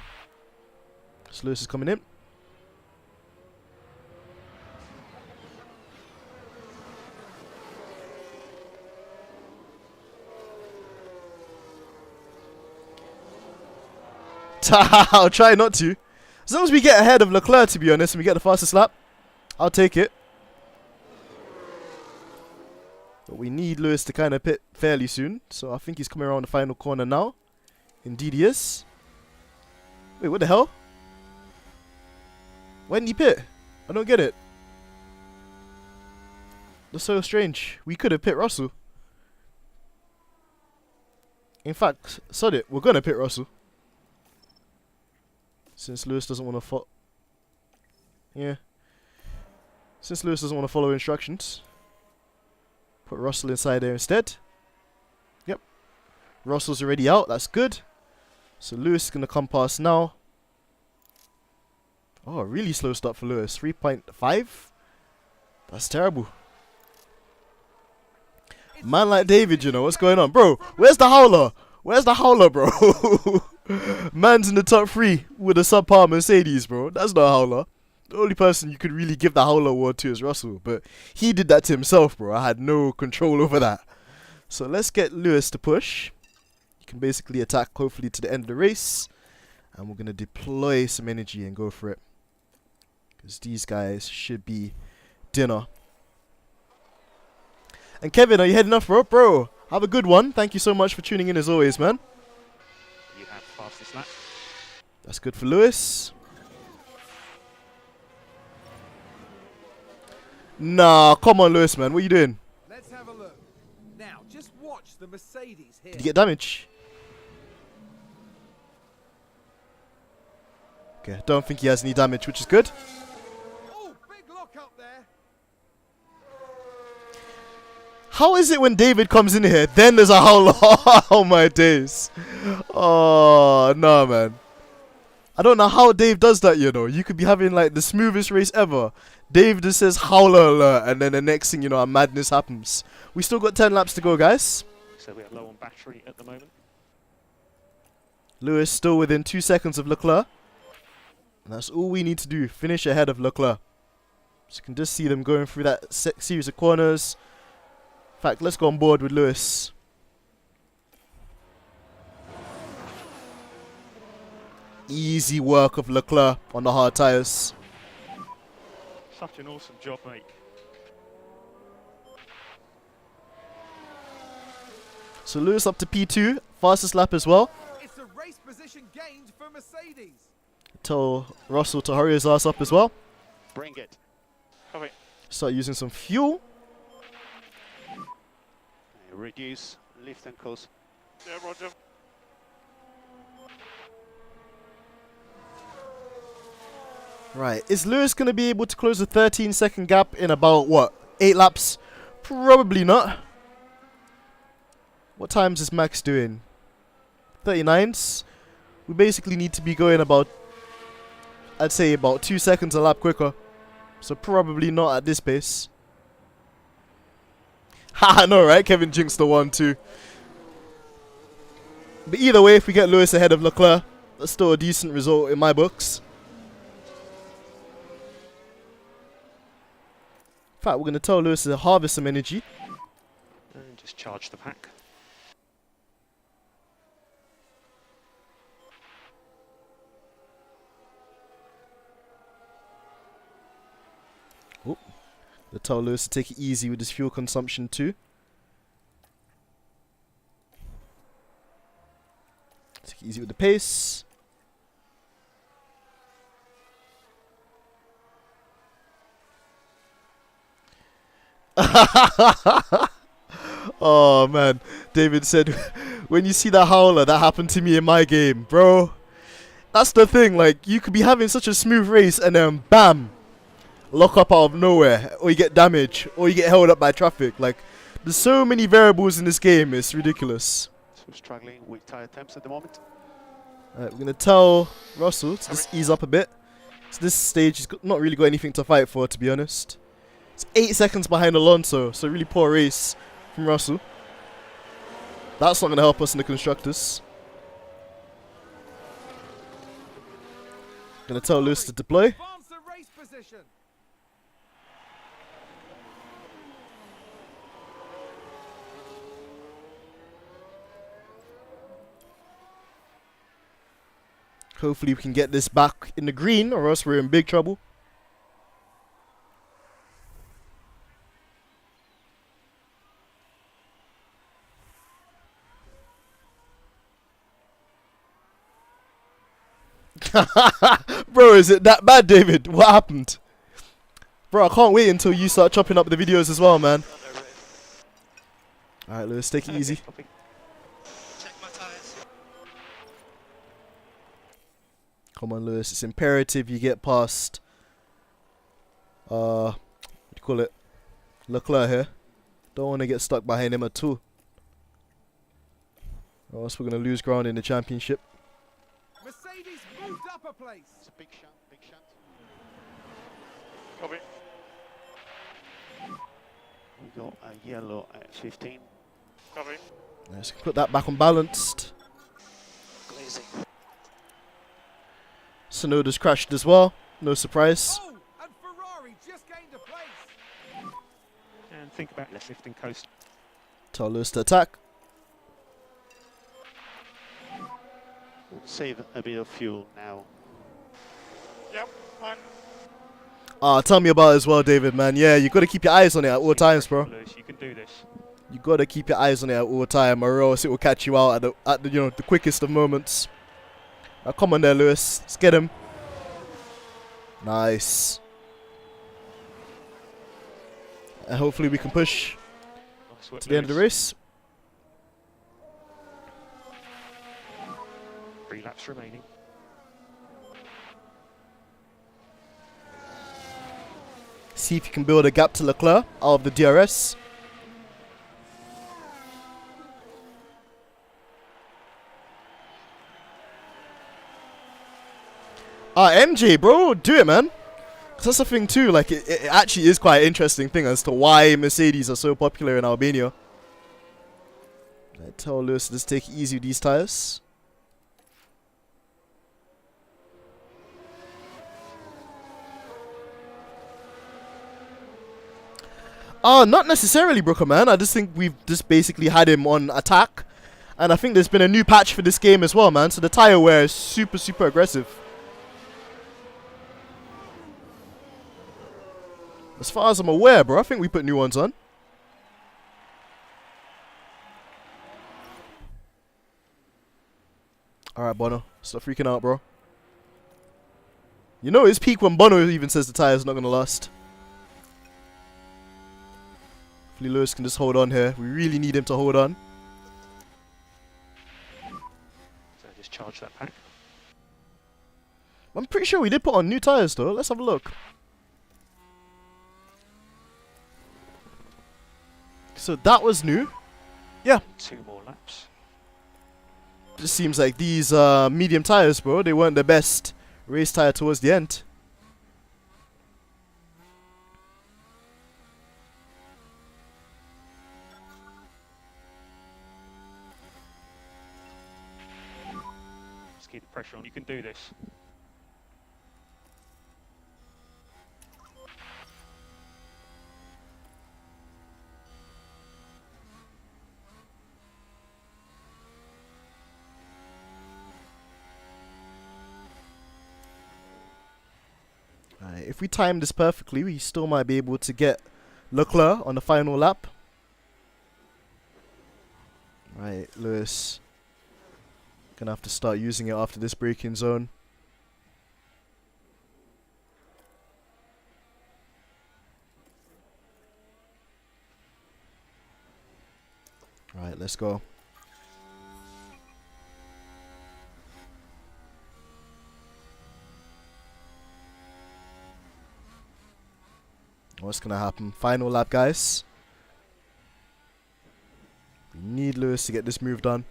So Lewis is coming in. I'll try not to. As long as we get ahead of Leclerc, to be honest, and we get the fastest lap, I'll take it. But we need Lewis to kind of pit fairly soon. So I think he's coming around the final corner now. Indeed he is. Wait, what the hell? Why didn't he pit? I don't get it. That's so strange. We could have pit Russell. In fact, sod it. We're going to pit Russell. Since Lewis doesn't want to follow... Yeah. Since Lewis doesn't want to follow instructions. Put Russell inside there instead. Yep. Russell's already out. That's good. So Lewis is going to come past now. Oh, really slow start for Lewis. 3.5? That's terrible. Man like David, you know, what's going on? Bro, where's the howler? Where's the howler, bro? Man's in the top 3 with a subpar Mercedes, bro. That's not a howler. The only person you could really give the howler award to is Russell. But he did that to himself, bro. I had no control over that. So let's get Lewis to push. You can basically attack, hopefully, to the end of the race. And we're going to deploy some energy and go for it. Because these guys should be dinner. And Kevin, are you heading off, bro? Bro, have a good one. Thank you so much for tuning in as always, man. You have fastest lap. That's good for Lewis. Nah, come on, Lewis, man. What are you doing? Let's have a look. Now, just watch the Mercedes here. Did you get damage? Okay, don't think he has any damage, which is good. Oh, big lock up there. How is it when David comes in here, then there's a howler? Oh my days. Oh, no, man. I don't know how Dave does that, you know. You could be having like the smoothest race ever. Dave just says howler alert, and then the next thing you know, a madness happens. We still got 10 laps to go, guys. So we are low on battery at the moment. Lewis still within 2 seconds of Leclerc. And that's all we need to do. Finish ahead of Leclerc. So you can just see them going through that series of corners. In fact, let's go on board with Lewis. Easy work of Leclerc on the hard tyres. Such an awesome job, mate. So Lewis up to P2. Fastest lap as well. It's a race position gained for Mercedes. Tell Russell to hurry his ass up as well. Bring it. Copy. Start using some fuel. Reduce, lift and coast. Yeah, Roger. Right, is Lewis going to be able to close the 13-second gap in about, what, 8 laps? Probably not. What times is Max doing? 39s? We basically need to be going about, I'd say about 2 seconds a lap quicker. So probably not at this pace. Haha, no, right? Kevin jinxed the 1-2. But either way, if we get Lewis ahead of Leclerc, that's still a decent result in my books. In fact, we're going to tell Lewis to harvest some energy. And just charge the pack. Oh, we'll tell Lewis to take it easy with his fuel consumption too. Take it easy with the pace. Oh man, David said, when you see that howler, that happened to me in my game, bro. That's the thing, like, you could be having such a smooth race and then bam, lock up out of nowhere, or you get damage, or you get held up by traffic. Like, there's so many variables in this game, it's ridiculous. So we're struggling with tire temps at the moment. Alright, we're gonna tell Russell to just ease up a bit. So this stage, he's not really got anything to fight for, to be honest. It's 8 seconds behind Alonso, so really poor race from Russell. That's not going to help us in the constructors. Going to tell Lewis to deploy. Advance the race position. Hopefully we can get this back in the green, or else we're in big trouble. Bro, is it that bad, David? What happened? Bro, I can't wait until you start chopping up the videos as well, man. Alright, Lewis, take it easy. Copy. Check my tyres. Come on, Lewis. It's imperative you get past what do you call it? Leclerc here. Don't want to get stuck behind him at all. Or else we're gonna lose ground in the championship. Mercedes moved up a place. It's a big shunt, big shunt. Copy. We got a yellow at 15. Copy. Let's put that back on balanced. Glazing. Sonoda's crashed as well. No surprise. Oh, and Ferrari just gained a place. And think about lifting coast. Tell Lewis to attack. Save a bit of fuel now. Yep, one. Tell me about it as well, David, man. Yeah, you got to keep your eyes on it at all times, bro. Lewis, you can do this. You got to keep your eyes on it at all time, or else it will catch you out at the the quickest of moments. Come on there, Lewis. Let's get him. Nice. And hopefully we can push Nice work, to the end of the Lewis. race. 3 laps remaining. See if you can build a gap to Leclerc out of the DRS. MJ, bro, do it, man. 'Cause that's the thing too. Like, it actually is quite an interesting thing as to why Mercedes are so popular in Albania. I tell Lewis to just take it easy with these tires. Not necessarily, Brooker, man. I just think we've just basically had him on attack. And I think there's been a new patch for this game as well, man. So the tire wear is super, super aggressive. As far as I'm aware, bro, I think we put new ones on. Alright, Bono. Stop freaking out, bro. You know it's peak when Bono even says the tire's not going to last. Hopefully Lewis can just hold on here. We really need him to hold on. So just charge that pack. I'm pretty sure we did put on new tires, though. Let's have a look. So that was new. Yeah. 2 more laps. Just seems like these medium tires, bro, they weren't the best race tire towards the end. Just keep the pressure on. You can do this. Alright, if we time this perfectly, we still might be able to get Leclerc on the final lap. Right, Lewis. Gonna have to start using it after this braking zone. Right, let's go. What's gonna happen? Final lap, guys. We need Lewis to get this move done.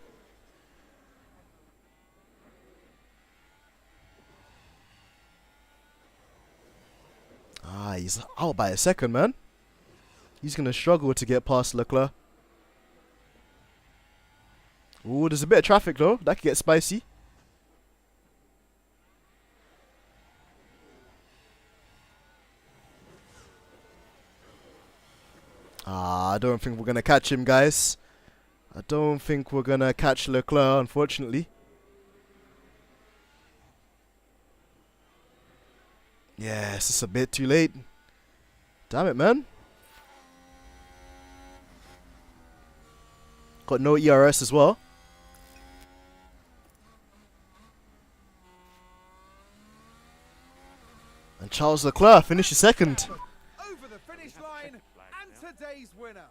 He's out by a second, man. He's gonna struggle to get past Leclerc. Ooh, there's a bit of traffic though. That could get spicy. I don't think we're gonna catch him, guys. I don't think we're gonna catch Leclerc, unfortunately. Yeah, it's just a bit too late. Damn it, man. Got no ERS as well. And Charles Leclerc finishes second. Over the finish line, and today's winner.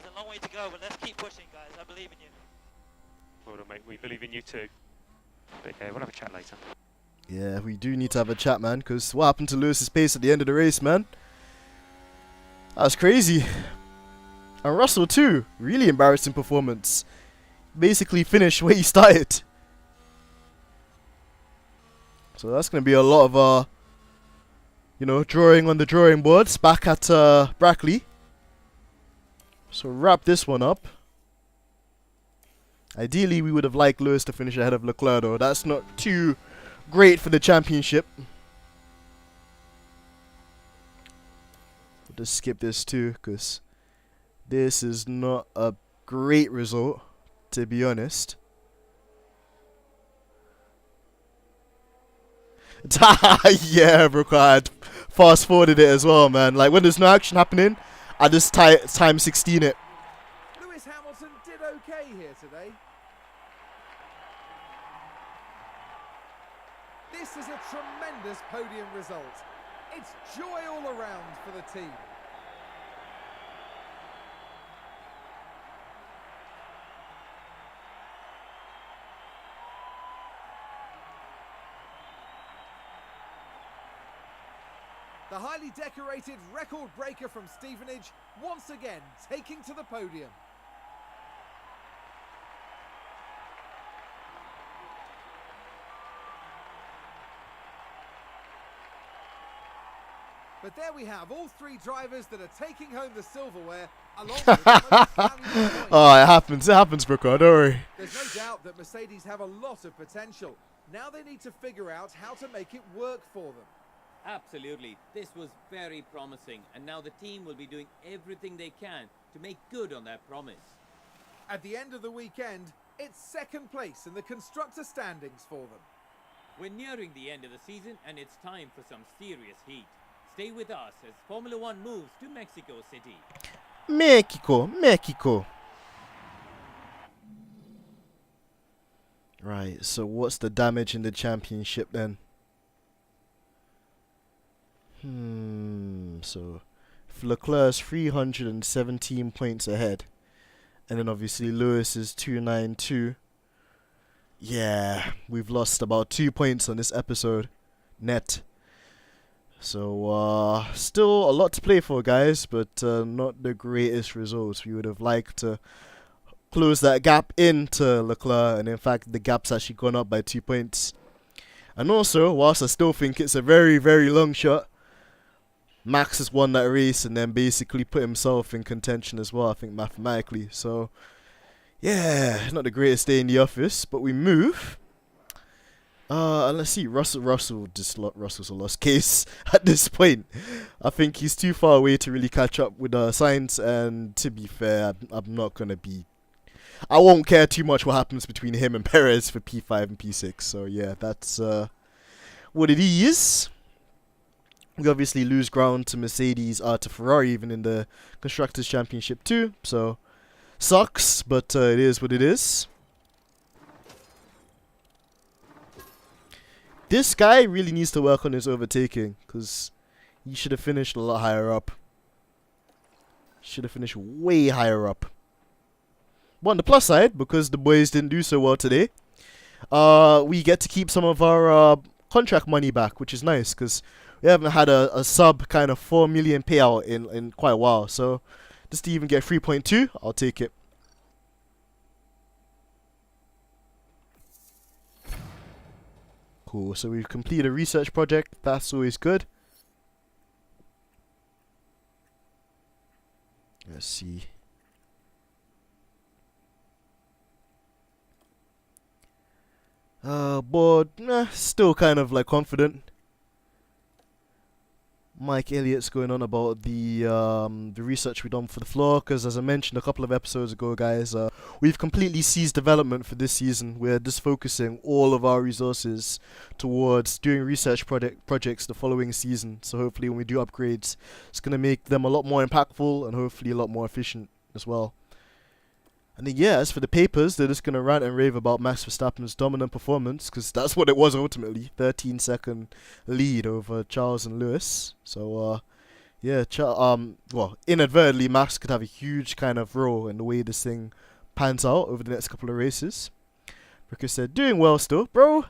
There's a long way to go, but let's keep pushing, guys. I believe in you. Well done, mate. We believe in you too. But yeah, we'll have a chat later. Yeah, we do need to have a chat, man, because what happened to Lewis's pace at the end of the race, man? That was crazy. And Russell too, really embarrassing performance. Basically finished where he started. So that's going to be a lot of, you know, drawing on the drawing boards back at Brackley. So wrap this one up. Ideally, we would have liked Lewis to finish ahead of Leclerc, though. That's not too great for the championship. We'll just skip this too, because this is not a great result, to be honest. Yeah, bro, I fast forwarded it as well, man. Like, when there's no action happening, I just time 16 it. Lewis Hamilton did okay here today. This is a tremendous podium result. It's joy all around for the team. The highly decorated record breaker from Stevenage once again taking to the podium. But there we have all three drivers that are taking home the silverware along with the most valuable points. Oh, it happens, Brooker, don't worry. There's no doubt that Mercedes have a lot of potential. Now they need to figure out how to make it work for them. Absolutely. This was very promising, and now the team will be doing everything they can to make good on that promise. At the end of the weekend, it's second place in the constructor standings for them. We're nearing the end of the season, and it's time for some serious heat. Stay with us as Formula One moves to Mexico City. Mexico. Right, so what's the damage in the championship then? So Leclerc's 317 points ahead. And then obviously Lewis is 292. Yeah, we've lost about 2 points on this episode. Net. So, still a lot to play for, guys, but not the greatest results. We would have liked to close that gap into Leclerc, and in fact, the gap's actually gone up by 2 points. And also, whilst I still think it's a very, very long shot, Max has won that race and then basically put himself in contention as well, I think, mathematically. So, yeah, not the greatest day in the office, but we move. Let's see, Russell's a lost case at this point. I think he's too far away to really catch up with Sainz, and to be fair, I'm not going to be... I won't care too much what happens between him and Perez for P5 and P6. So, yeah, that's what it is. We obviously lose ground to Mercedes, to Ferrari, even in the Constructors' Championship too. So, sucks, but it is what it is. This guy really needs to work on his overtaking, because he should have finished a lot higher up. Should have finished way higher up. But on the plus side, because the boys didn't do so well today, we get to keep some of our contract money back, which is nice, because we haven't had a sub kind of 4 million payout in quite a while. So just to even get 3.2, I'll take it. Cool, so we've completed a research project. That's always good. Let's see. But still kind of like confident. Mike Elliott's going on about the research we done for the floor, because as I mentioned a couple of episodes ago, guys, we've completely ceased development for this season. We're just focusing all of our resources towards doing research projects the following season. So hopefully when we do upgrades, it's going to make them a lot more impactful and hopefully a lot more efficient as well. And then, yeah, as for the papers, they're just going to rant and rave about Max Verstappen's dominant performance, because that's what it was ultimately. 13-second lead over Charles and Lewis. So, yeah, well, inadvertently, Max could have a huge kind of role in the way this thing pans out over the next couple of races. Because they're doing well still, bro.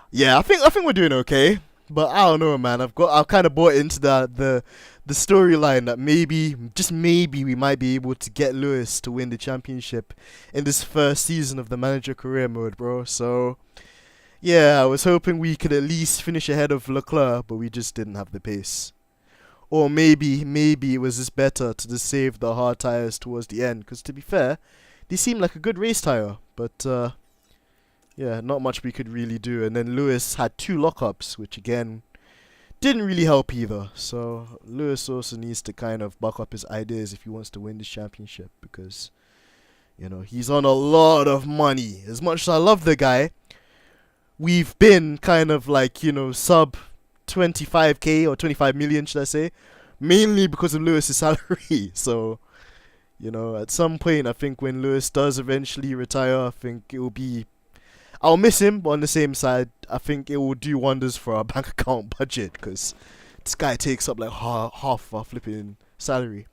Yeah, I think we're doing okay. But I don't know, man. I've kind of bought into the storyline that maybe, just maybe, we might be able to get Lewis to win the championship in this first season of the manager career mode, bro. So, yeah, I was hoping we could at least finish ahead of Leclerc, but we just didn't have the pace. Or maybe it was just better to just save the hard tires towards the end, because to be fair, they seem like a good race tire, but yeah, not much we could really do. And then Lewis had 2 lockups, which again didn't really help either. So Lewis also needs to kind of buck up his ideas if he wants to win this championship, because, you know, he's on a lot of money. As much as I love the guy, we've been kind of like, you know, sub 25k or 25 million, should I say, mainly because of Lewis's salary. So, you know, at some point, I think when Lewis does eventually retire, I think it will be, I'll miss him, but on the same side, I think it will do wonders for our bank account budget, because this guy takes up like half our flipping salary.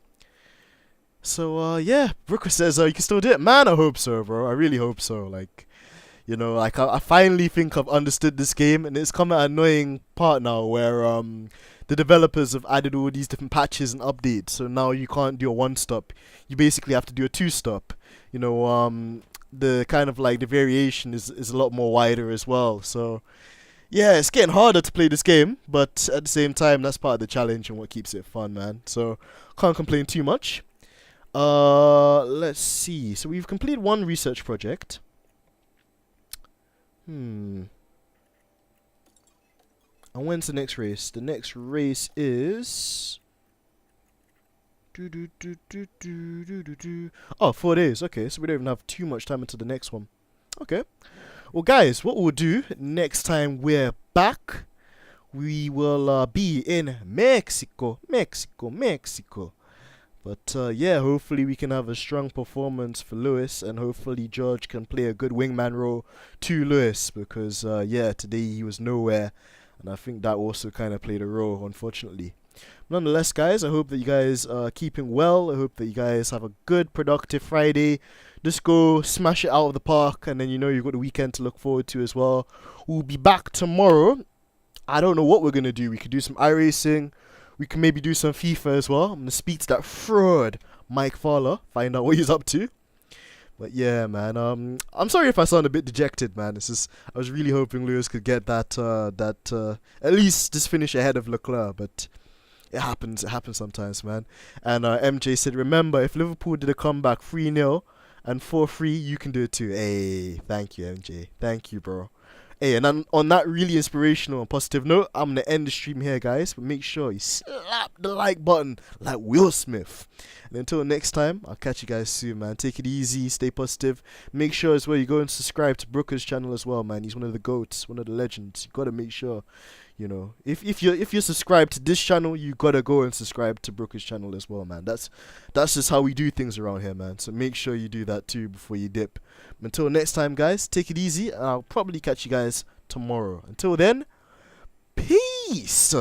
So, yeah, Brooker says you can still do it. Man, I hope so, bro. I really hope so. Like, you know, like I finally think I've understood this game, and it's come at an annoying part now where the developers have added all these different patches and updates. So now you can't do a 1-stop. You basically have to do a 2-stop. You know, the kind of like the variation is a lot more wider as well. So yeah, it's getting harder to play this game, but at the same time, that's part of the challenge and what keeps it fun, man. So can't complain too much. Let's see. So we've completed 1 research project. And when's the next race? The next race is oh, 4 days. Okay, so we don't even have too much time until the next one. Okay. Well, guys, what we'll do next time we're back, we will be in Mexico. But yeah, hopefully we can have a strong performance for Lewis, and hopefully George can play a good wingman role to Lewis, because yeah, today he was nowhere, and I think that also kind of played a role, unfortunately. Nonetheless, guys, I hope that you guys are keeping well. I hope that you guys have a good, productive Friday. Just go smash it out of the park, and then you know you've got the weekend to look forward to as well. We'll be back tomorrow. I don't know what we're going to do. We could do some iRacing. We can maybe do some FIFA as well. I'm going to speak to that fraud, Mike Fowler, find out what he's up to. But yeah, man, I'm sorry if I sound a bit dejected, man. It's just, I was really hoping Lewis could get that, at least just finish ahead of Leclerc, but it happens sometimes, man. And MJ said, remember, if Liverpool did a comeback 3-0 and 4-3, you can do it too. Hey, thank you, MJ. Thank you, bro. Hey, and on that really inspirational and positive note, I'm going to end the stream here, guys. But make sure you slap the like button like Will Smith. And until next time, I'll catch you guys soon, man. Take it easy. Stay positive. Make sure as well you go and subscribe to Brooker's channel as well, man. He's one of the GOATs, one of the legends. You got to make sure, you know, if you're subscribed to this channel, you got to go and subscribe to Brooker's channel as well, man. That's just how we do things around here, man. So make sure you do that too before you dip. Until next time, guys, take it easy, and I'll probably catch you guys tomorrow. Until then, peace.